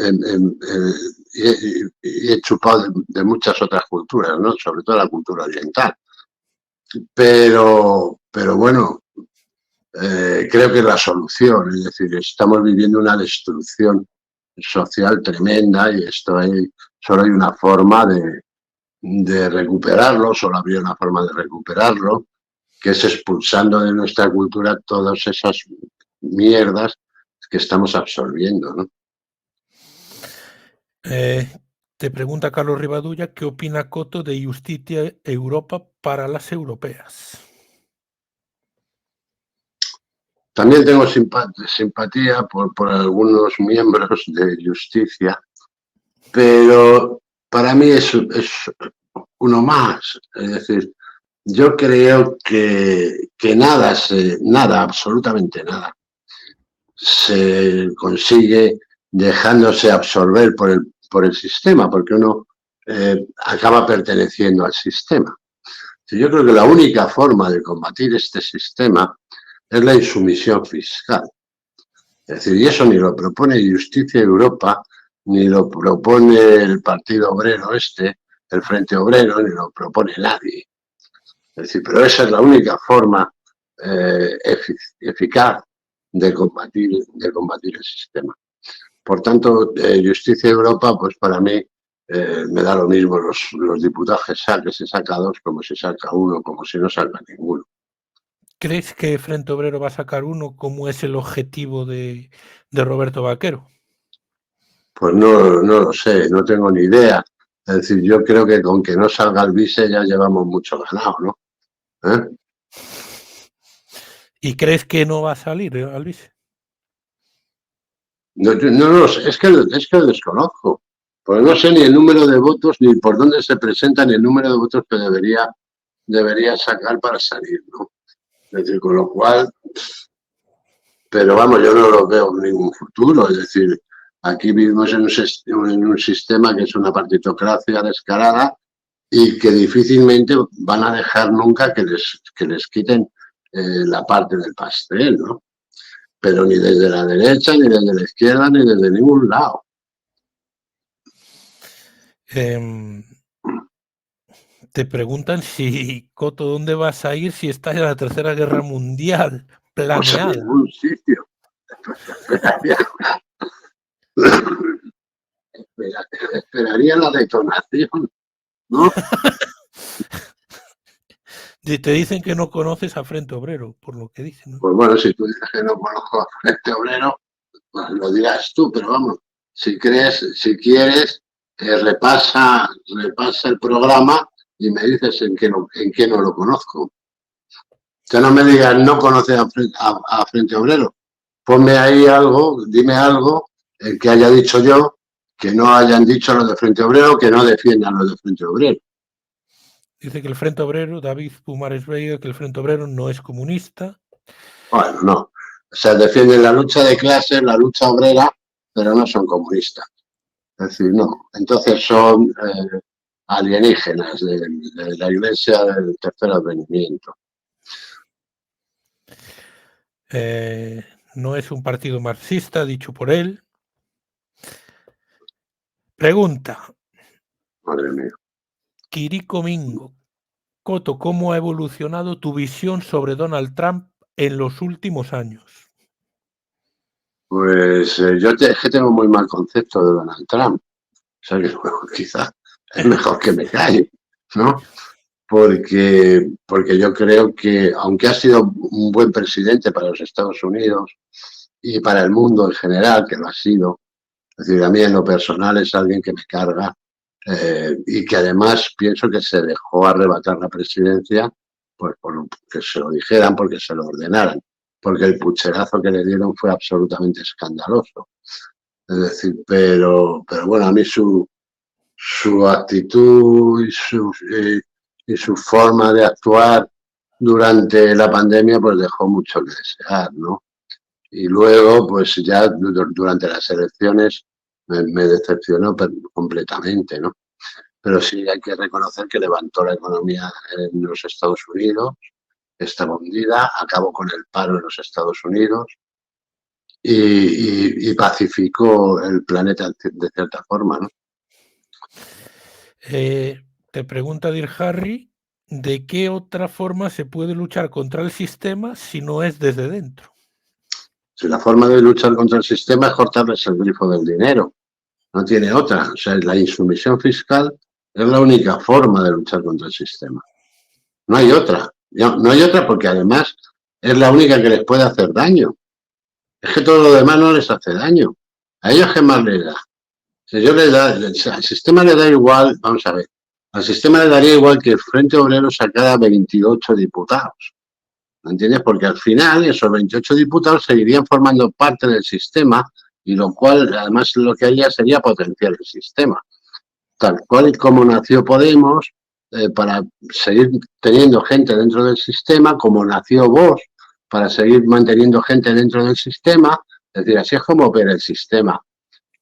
y he chupado de muchas otras culturas, ¿no? Sobre todo la cultura oriental. Pero bueno, creo que es la solución, es decir, estamos viviendo una destrucción social tremenda y solo hay una forma de recuperarlo, solo habría una forma de recuperarlo, que es expulsando de nuestra cultura todas esas mierdas que estamos absorbiendo, ¿no? Te pregunta Carlos Rivadulla, ¿qué opina Coto de Justicia Europa para las europeas? También tengo simpatía por algunos miembros de Justicia, pero para mí es uno más. Es decir, yo creo que nada, absolutamente nada, se consigue dejándose absorber por el sistema, porque uno acaba perteneciendo al sistema. Yo creo que la única forma de combatir este sistema es la insumisión fiscal. Es decir, y eso ni lo propone Justicia Europa, ni lo propone el Partido Obrero el Frente Obrero, ni lo propone nadie. Es decir, pero esa es la única forma eficaz de combatir el sistema. Por tanto, Justicia Europa, pues para mí me da lo mismo los diputados que se saca dos, como si saca uno, como si no salga ninguno. ¿Crees que Frente Obrero va a sacar uno? ¿Cómo es el objetivo de Roberto Vaquero? Pues no lo sé, no tengo ni idea. Es decir, yo creo que con que no salga el vice ya llevamos mucho ganado, ¿no? ¿Y crees que no va a salir al vice? No lo sé, es que desconozco. Porque no sé ni el número de votos, ni por dónde se presenta, ni el número de votos que debería sacar para salir, ¿no? Es decir, con lo cual, pero vamos, yo no lo veo en ningún futuro. Es decir, aquí vivimos en un sistema que es una partitocracia descarada y que difícilmente van a dejar nunca que les quiten la parte del pastel, ¿no? Pero ni desde la derecha, ni desde la izquierda, ni desde ningún lado. Te preguntan si, Coto, ¿dónde vas a ir si está en la Tercera Guerra Mundial planeada? Pues a ningún sitio. Esperaría la detonación, ¿no? Te dicen que no conoces a Frente Obrero, por lo que dicen, ¿no? Pues bueno, si tú dices que no conozco a Frente Obrero, pues lo dirás tú, pero vamos, si quieres, repasa el programa y me dices en qué no lo conozco. Que no me digas no conoces a Frente Obrero. Ponme ahí algo, dime algo que haya dicho yo, que no hayan dicho los de Frente Obrero, que no defiendan los de Frente Obrero. Dice que el Frente Obrero, David Pumares Veiga, que el Frente Obrero no es comunista. Bueno, no. O sea, defienden la lucha de clases, la lucha obrera, pero no son comunistas. Es decir, no. Entonces son alienígenas de la Iglesia del Tercer Advenimiento. No es un partido marxista, dicho por él. Pregunta. Madre mía. Quirico Mingo. Coto, ¿cómo ha evolucionado tu visión sobre Donald Trump en los últimos años? Pues yo es que tengo muy mal concepto de Donald Trump. O sea que bueno, quizás es mejor que me calle, ¿no? Porque yo creo que, aunque ha sido un buen presidente para los Estados Unidos y para el mundo en general, que lo ha sido, es decir, a mí en lo personal es alguien que me carga y que además pienso que se dejó arrebatar la presidencia pues por que se lo dijeran, porque se lo ordenaran, porque el pucherazo que le dieron fue absolutamente escandaloso. Es decir, pero bueno, a mí su actitud y su forma de actuar durante la pandemia pues dejó mucho que desear, ¿no? Y luego, pues ya durante las elecciones me decepcionó completamente, ¿no? Pero sí hay que reconocer que levantó la economía en los Estados Unidos, estaba hundida, acabó con el paro en los Estados Unidos y pacificó el planeta de cierta forma, ¿no? Te pregunta Dir Harry, ¿de qué otra forma se puede luchar contra el sistema si no es desde dentro? Si la forma de luchar contra el sistema es cortarles el grifo del dinero, no tiene otra. O sea, la insumisión fiscal es la única forma de luchar contra el sistema. No hay otra. No hay otra porque además es la única que les puede hacer daño. Es que todo lo demás no les hace daño. ¿A ellos qué más les da? Si yo les da, al sistema le da igual, vamos a ver, al sistema le daría igual que el Frente Obrero sacara 28 diputados. ¿Me entiendes? Porque al final esos 28 diputados seguirían formando parte del sistema y lo cual además lo que haría sería potenciar el sistema. Tal cual y como nació Podemos, para seguir teniendo gente dentro del sistema, como nació Vox, para seguir manteniendo gente dentro del sistema. Es decir, así es como opera el sistema,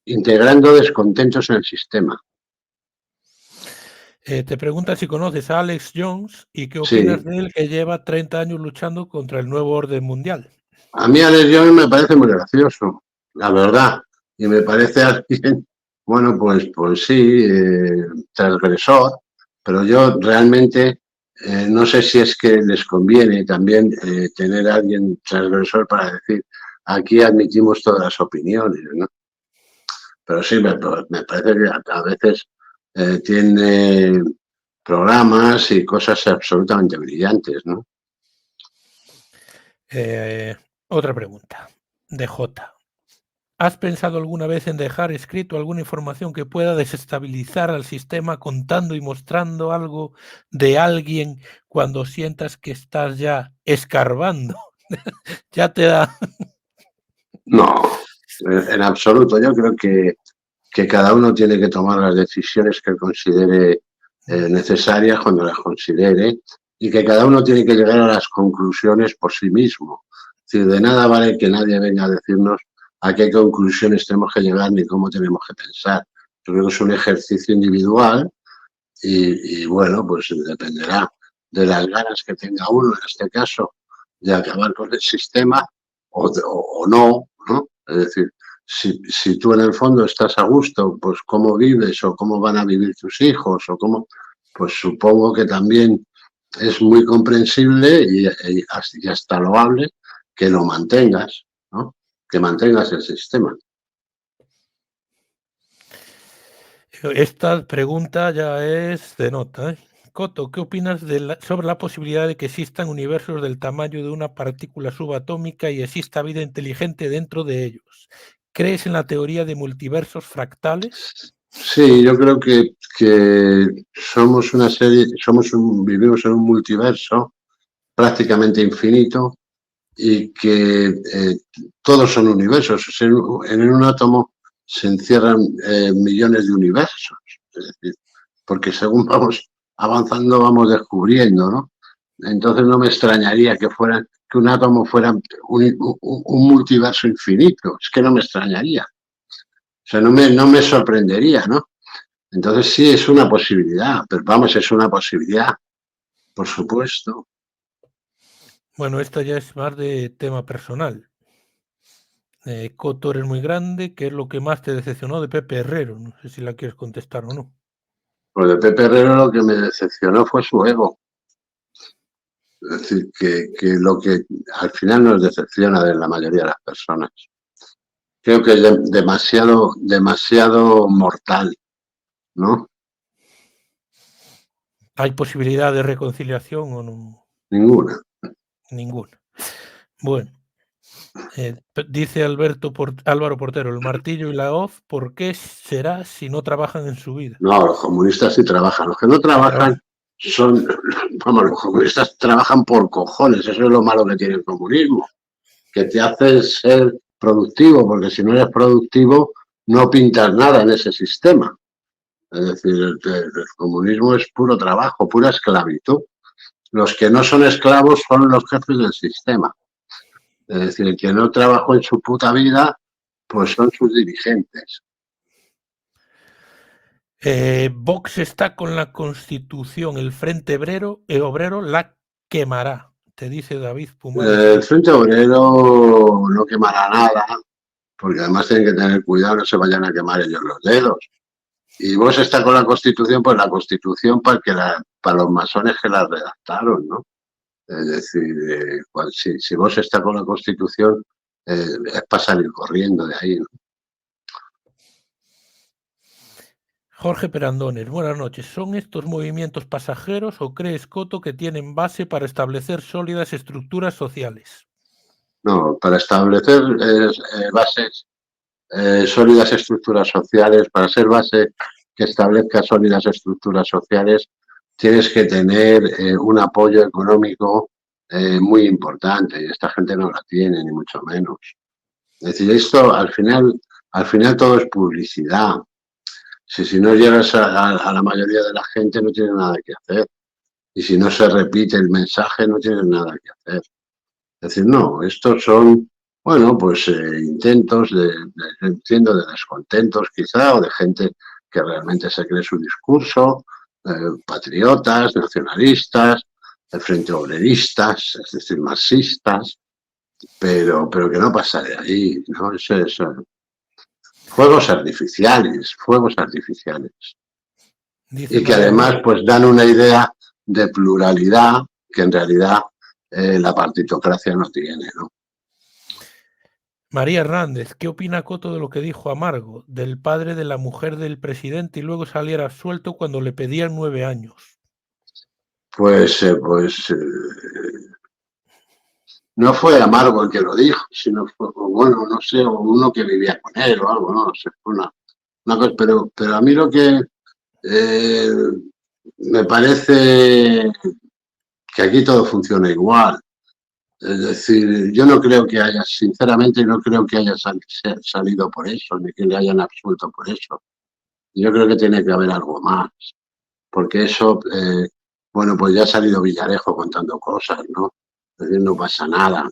integrando descontentos en el sistema. Te pregunta si conoces a Alex Jones y qué opinas Sí, de él, que lleva 30 años luchando contra el nuevo orden mundial. a mí Alex Jones me parece muy gracioso, la verdad, y me parece alguien, bueno, pues sí, transgresor, pero yo realmente no sé si es que les conviene también tener a alguien transgresor para decir, aquí admitimos todas las opiniones, ¿no? Pero sí, me parece que a veces tiene programas y cosas absolutamente brillantes, ¿no? Otra pregunta, de J. ¿Has pensado alguna vez en dejar escrito alguna información que pueda desestabilizar al sistema contando y mostrando algo de alguien cuando sientas que estás ya escarbando? Ya te da... No, en absoluto. Yo creo que cada uno tiene que tomar las decisiones que considere necesarias cuando las considere y que cada uno tiene que llegar a las conclusiones por sí mismo. Es decir, de nada vale que nadie venga a decirnos a qué conclusiones tenemos que llegar ni cómo tenemos que pensar. Yo creo que es un ejercicio individual y bueno, pues dependerá de las ganas que tenga uno, en este caso, de acabar con el sistema o no, ¿no? Es decir, si tú en el fondo estás a gusto, pues cómo vives o cómo van a vivir tus hijos o cómo, pues supongo que también es muy comprensible y hasta loable que lo mantengas, ¿no? Que mantengas el sistema. Esta pregunta ya es de nota, ¿eh? Coto, ¿qué opinas sobre la posibilidad de que existan universos del tamaño de una partícula subatómica y exista vida inteligente dentro de ellos? ¿Crees en la teoría de multiversos fractales? Sí, yo creo que somos una serie, vivimos en un multiverso prácticamente infinito y que todos son universos. O sea, en un átomo se encierran millones de universos. Es decir, porque según vamos avanzando vamos descubriendo, ¿no? Entonces no me extrañaría que un átomo fuera un multiverso infinito. Es que no me extrañaría. O sea, no me sorprendería, ¿no? Entonces sí es una posibilidad, pero vamos, es una posibilidad, por supuesto. Bueno, esta ya es más de tema personal. Coto, eres muy grande. ¿Qué es lo que más te decepcionó de Pepe Herrero? No sé si la quieres contestar o no. Pues de Pepe Herrero lo que me decepcionó fue su ego. Es decir, que lo que al final nos decepciona de la mayoría de las personas. Creo que es demasiado mortal, ¿no? ¿Hay posibilidad de reconciliación o no? Ninguna. Ninguna. Bueno, dice Álvaro Portero, el martillo y la hoz, ¿por qué será si no trabajan en su vida? No, los comunistas sí trabajan. Los que no Sí trabajan. trabajan son, vamos, los comunistas trabajan por cojones. Eso es lo malo que tiene el comunismo, que te hace ser productivo, porque si no eres productivo no pintas nada en ese sistema. Es decir, el comunismo es puro trabajo, pura esclavitud. Los que no son esclavos son los jefes del sistema. Es decir, el que no trabajó en su puta vida, pues son sus dirigentes. Vox está con la Constitución, el Frente Obrero la quemará, te dice David Pumares. El Frente Obrero no quemará nada, porque además tienen que tener cuidado, no se vayan a quemar ellos los dedos. Y vos está con la Constitución, pues la Constitución para los masones que la redactaron, ¿no? Es decir, si vos está con la Constitución, es para salir corriendo de ahí, ¿no? Jorge Perandones, buenas noches. ¿Son estos movimientos pasajeros o crees, Coto, que tienen base para establecer sólidas estructuras sociales? No, para establecer bases, sólidas estructuras sociales, para ser base que establezca sólidas estructuras sociales, tienes que tener un apoyo económico muy importante y esta gente no la tiene, ni mucho menos. Es decir, esto al final todo es publicidad. Si no llegas a la mayoría de la gente no tienes nada que hacer. Y si no se repite el mensaje no tienes nada que hacer. Es decir, no, estos son, bueno, pues intentos entiendo, de descontentos quizá, o de gente que realmente se cree su discurso, patriotas, nacionalistas, el Frente Obreristas, es decir, marxistas, pero que no pasa de ahí, ¿no? Fuegos artificiales. Dice Y que María además Hernández, pues dan una idea de pluralidad que en realidad la partitocracia no tiene, ¿no? María Hernández, ¿qué opina Coto de lo que dijo Amargo, del padre de la mujer del presidente y luego saliera suelto cuando le pedían 9 años? Pues no fue Amargo el que lo dijo, sino fue, bueno, no sé, uno que vivía con él o algo, no sé, fue una cosa, pero a mí lo que me parece que aquí todo funciona igual. Es decir, yo no creo que haya, sinceramente, no creo que haya salido por eso, ni que le hayan absuelto por eso. Yo creo que tiene que haber algo más, porque eso, bueno, pues ya ha salido Villarejo contando cosas, ¿no? Es decir, no pasa nada.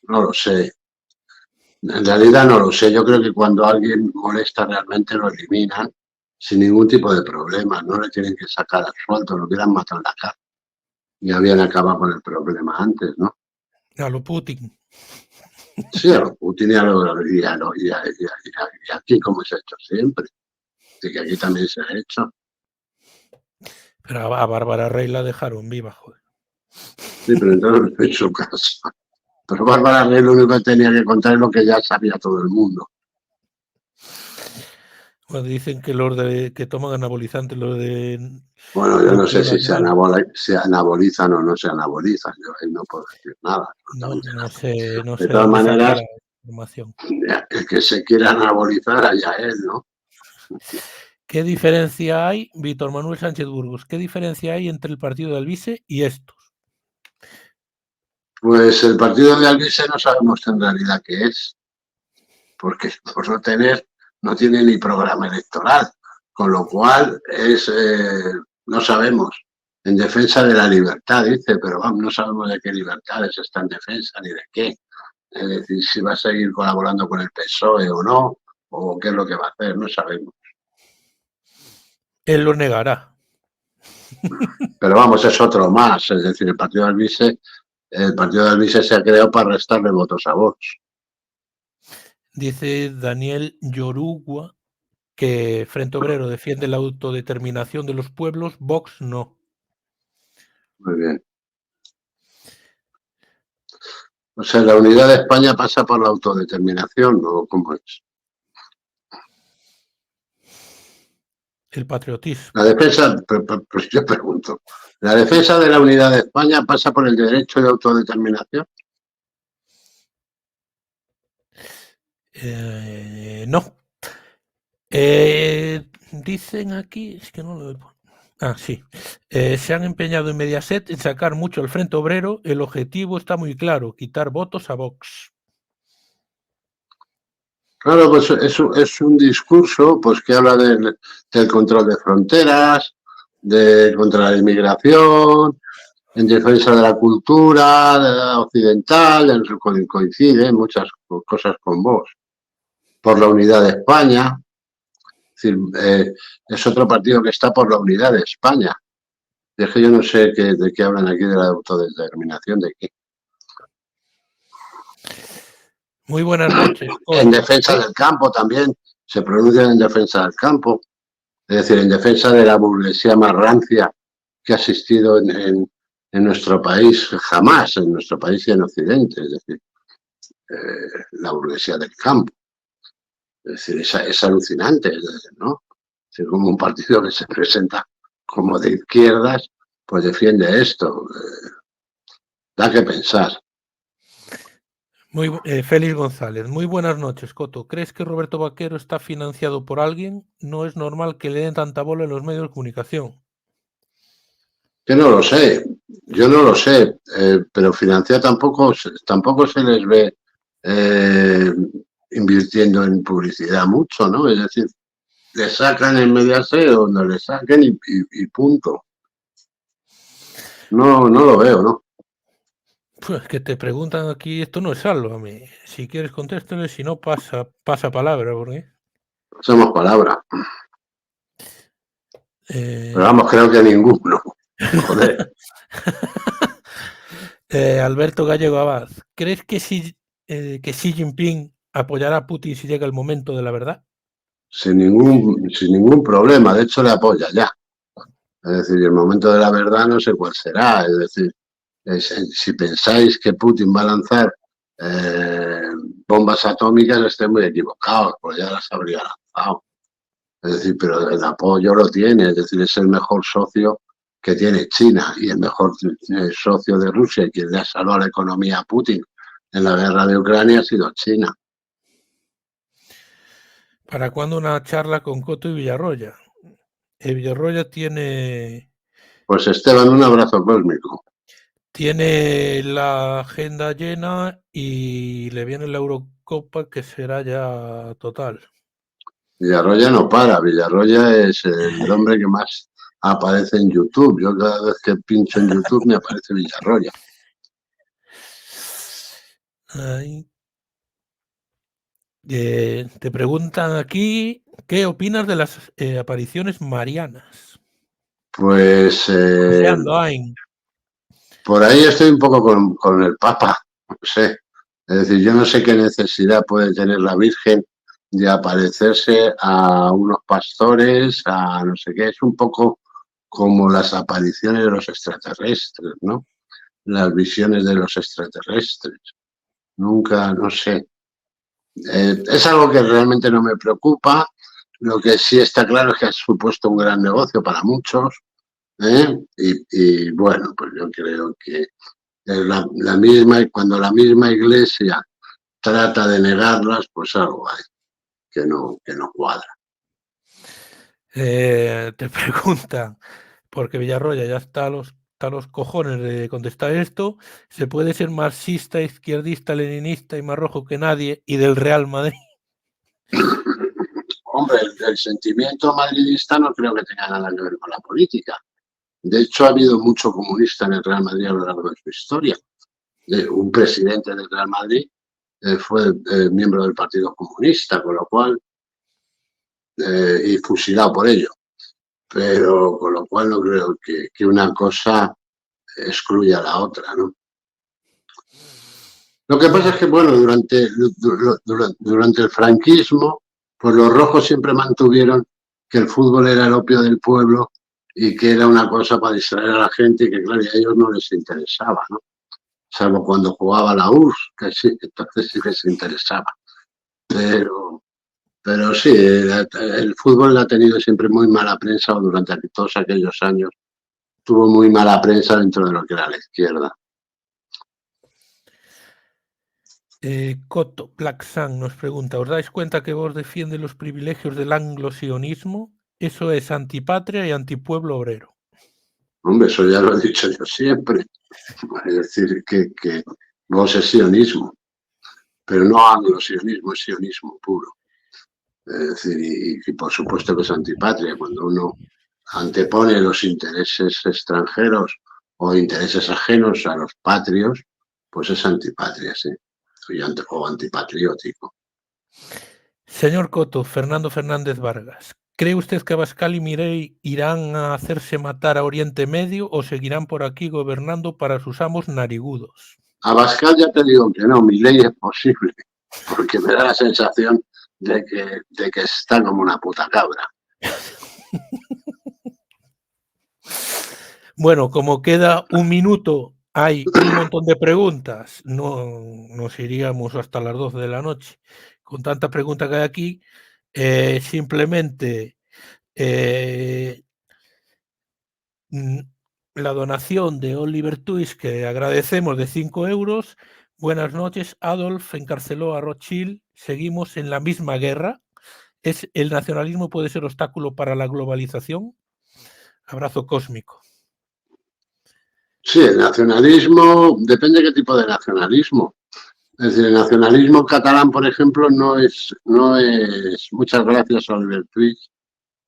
No lo sé. En realidad no lo sé. Yo creo que cuando alguien molesta realmente lo eliminan sin ningún tipo de problema. No le tienen que sacar al suelto, lo hubieran matado en la cara. Y habían acabado con el problema antes, ¿no? A lo Putin. Sí, a lo Putin y aquí como se ha hecho siempre. Y que aquí también se ha hecho. Pero a Bárbara Rey la dejaron viva, joder. Sí, pero entonces en su casa. Pero Bárbara Rey lo único que tenía que contar es lo que ya sabía todo el mundo. Cuando dicen que los que toman anabolizantes, los de Bueno, yo no sé si se Nacional, anabolizan o no se anabolizan. Yo ahí no puedo decir nada, absolutamente no nada. sé, no De sé todas dónde sacará maneras, la información. el que se quiera anabolizar allá él, ¿no? ¿Qué diferencia hay, Víctor Manuel Sánchez Burgos, qué diferencia hay entre el partido de Alvise y estos? Pues el partido de Alvise no sabemos en realidad qué es, porque por no tener, no tiene ni programa electoral, con lo cual no sabemos. En defensa de la libertad, dice, pero vamos, no sabemos de qué libertades está en defensa ni de qué. Es decir, si va a seguir colaborando con el PSOE o no, o qué es lo que va a hacer, no sabemos. Él lo negará. Pero vamos, es otro más, es decir, el partido de Alvise se ha creado para restarle votos a Vox. Dice Daniel Yorugua que Frente Obrero defiende la autodeterminación de los pueblos, Vox no. Muy bien. O sea, la unidad de España pasa por la autodeterminación, ¿no? ¿Cómo es? El patriotismo. La defensa, pues yo pregunto, ¿la defensa de la unidad de España pasa por el derecho de autodeterminación? No. Dicen aquí, es que no lo... Ah, sí. Se han empeñado en Mediaset en sacar mucho al Frente Obrero. El objetivo está muy claro, quitar votos a Vox. Claro, pues es un discurso pues, que habla del control de fronteras, contra la inmigración, en defensa de la cultura occidental, coincide muchas cosas con vos, por la unidad de España. Es decir, es otro partido que está por la unidad de España. Y es que yo no sé de qué hablan aquí de la autodeterminación, de qué. Muy buenas noches. En defensa del campo también, se pronuncian en defensa del campo, es decir, en defensa de la burguesía más rancia que ha existido en nuestro país, jamás en nuestro país y en Occidente, es decir, la burguesía del campo. Es decir, es alucinante, ¿no? Es decir, como un partido que se presenta como de izquierdas, pues defiende esto. Da que pensar. Félix González, muy buenas noches, Coto. ¿Crees que Roberto Vaquero está financiado por alguien? No es normal que le den tanta bola en los medios de comunicación. Yo no lo sé, yo no lo sé, pero financiar tampoco se les ve invirtiendo en publicidad mucho, ¿no? Es decir, le sacan en Mediaset donde le saquen y punto. No, no lo veo, ¿no? Pues que te preguntan aquí, esto no es Sálvame. Si quieres contéstale, si no pasa palabra, porque... Hacemos palabra. Pero vamos, creo que ninguno. Joder. Alberto Gallego Abad, ¿crees que Xi Jinping apoyará a Putin si llega el momento de la verdad? Sin ningún problema. De hecho, le apoya ya. Es decir, el momento de la verdad no sé cuál será. Es decir, si pensáis que Putin va a lanzar bombas atómicas, estáis muy equivocados, pues ya las habría lanzado. Es decir, pero el apoyo lo tiene, es decir, es el mejor socio que tiene China y el mejor socio de Rusia, y quien le ha salvado la economía a Putin en la guerra de Ucrania ha sido China. ¿Para cuándo una charla con Coto y Villarroya? Villarroya tiene... Pues Esteban, un abrazo cósmico. Tiene la agenda llena y le viene la Eurocopa, que será ya total. Villarroya no para, Villarroya es el hombre que más aparece en YouTube. Yo cada vez que pincho en YouTube me aparece Villarroya. Ay. Te preguntan aquí, ¿qué opinas de las apariciones marianas? Pues por ahí estoy un poco con el Papa, no sé. Es decir, yo no sé qué necesidad puede tener la Virgen de aparecerse a unos pastores, a no sé qué. Es un poco como las apariciones de los extraterrestres, ¿no? Las visiones de los extraterrestres. Nunca, no sé. Es algo que realmente no me preocupa. Lo que sí está claro es que ha supuesto un gran negocio para muchos. Y bueno, pues yo creo que la misma, cuando la misma iglesia trata de negarlas, pues algo hay que no cuadra. Te preguntan, porque Villarroya ya está a los cojones de contestar esto, ¿se puede ser marxista, izquierdista, leninista y más rojo que nadie y del Real Madrid? Hombre, el sentimiento madridista no creo que tenga nada que ver con la política. De hecho, ha habido mucho comunista en el Real Madrid a lo largo de su historia. Un presidente del Real Madrid fue miembro del Partido Comunista, con lo cual, y fusilado por ello. Pero con lo cual no creo que una cosa excluya a la otra, ¿no? Lo que pasa es que, bueno, durante el franquismo, pues los rojos siempre mantuvieron que el fútbol era el opio del pueblo y que era una cosa para distraer a la gente y que, claro, a ellos no les interesaba, ¿no? Salvo cuando jugaba la URSS, que sí, entonces sí que les interesaba. Pero sí, el fútbol ha tenido siempre muy mala prensa, o durante todos aquellos años tuvo muy mala prensa dentro de lo que era la izquierda. Coto Black Sun nos pregunta, ¿os dais cuenta que vos defiende los privilegios del anglo-sionismo? Eso es antipatria y antipueblo obrero. Hombre, eso ya lo he dicho yo siempre. Es decir, que vos es sionismo, pero no anglo-sionismo, es sionismo puro. Es decir, y por supuesto que es antipatria. Cuando uno antepone los intereses extranjeros o intereses ajenos a los patrios, pues es antipatria, sí. O antipatriótico. Señor Coto, Fernando Fernández Vargas, ¿cree usted que Abascal y Milei irán a hacerse matar a Oriente Medio o seguirán por aquí gobernando para sus amos narigudos? Abascal ya te digo que no, Milei es posible, porque me da la sensación de que está como una puta cabra. Bueno, como queda un minuto, hay un montón de preguntas, no nos iríamos hasta las 12 de la noche. Con tanta pregunta que hay aquí, simplemente la donación de Oliver Twist, que agradecemos, de 5 euros. Buenas noches, Adolf encarceló a Rothschild, seguimos en la misma guerra. ¿El nacionalismo puede ser obstáculo para la globalización? Abrazo cósmico. Sí, el nacionalismo, depende de qué tipo de nacionalismo. Es decir, el nacionalismo catalán, por ejemplo, no es muchas gracias a Oliver Twist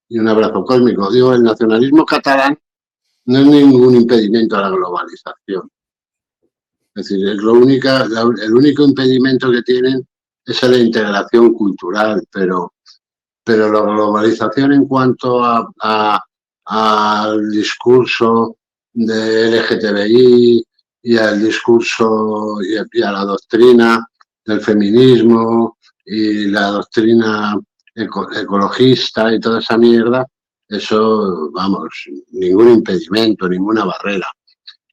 y un abrazo cósmico. Digo, el nacionalismo catalán no es ningún impedimento a la globalización. Es decir, el único impedimento que tienen es la integración cultural, pero la globalización en cuanto a al discurso de LGTBI y al discurso y a la doctrina del feminismo y la doctrina ecologista y toda esa mierda, eso, vamos, ningún impedimento, ninguna barrera.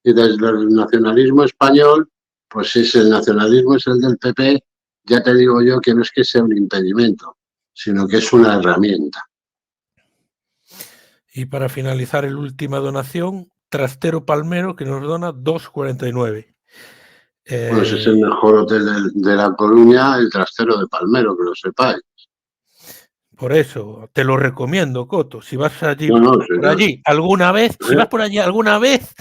Y desde el nacionalismo español, pues si el nacionalismo es el del PP, ya te digo yo que no es que sea un impedimento, sino que es una herramienta. Y para finalizar, la última donación, Trastero Palmero, que nos dona 2,49. Pues es el mejor hotel de La Coruña, el Trastero de Palmero, que lo sepáis. Por eso, te lo recomiendo, Coto. Si vas allí, por allí alguna vez, si vas por allí alguna vez...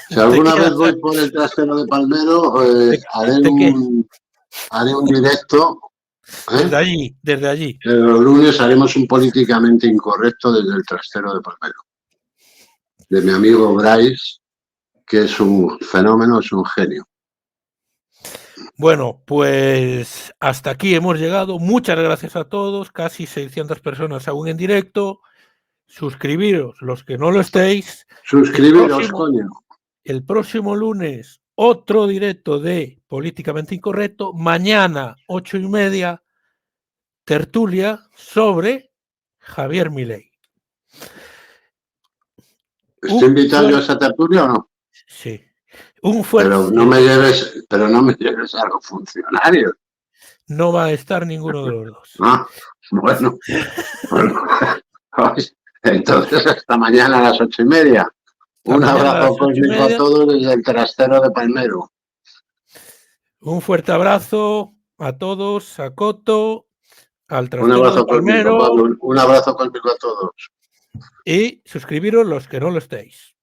Si alguna vez voy por el Trastero de Palmero, haré un directo. Desde allí. Los lunes haremos un políticamente incorrecto desde el Trastero de Palmero. De mi amigo Bryce, que es un fenómeno, es un genio. Bueno, pues hasta aquí hemos llegado. Muchas gracias a todos. Casi 600 personas aún en directo. Suscribiros, los que no lo estéis. Suscribiros, coño. El próximo lunes, otro directo de Políticamente Incorrecto. Mañana, 8:30, tertulia sobre Javier Milei. ¿Estoy invitado yo a esa tertulia o no? Sí. Un fuerte... Pero no me lleves a los funcionarios. No va a estar ninguno de los dos. Ah, bueno. Entonces, hasta mañana a las 8:30. Un abrazo cósmico a todos desde el Trastero de Palmero. Un fuerte abrazo a todos, a Coto, al Trastero de Palmero. Pablo. Un abrazo cósmico a todos. Y suscribiros los que no lo estéis.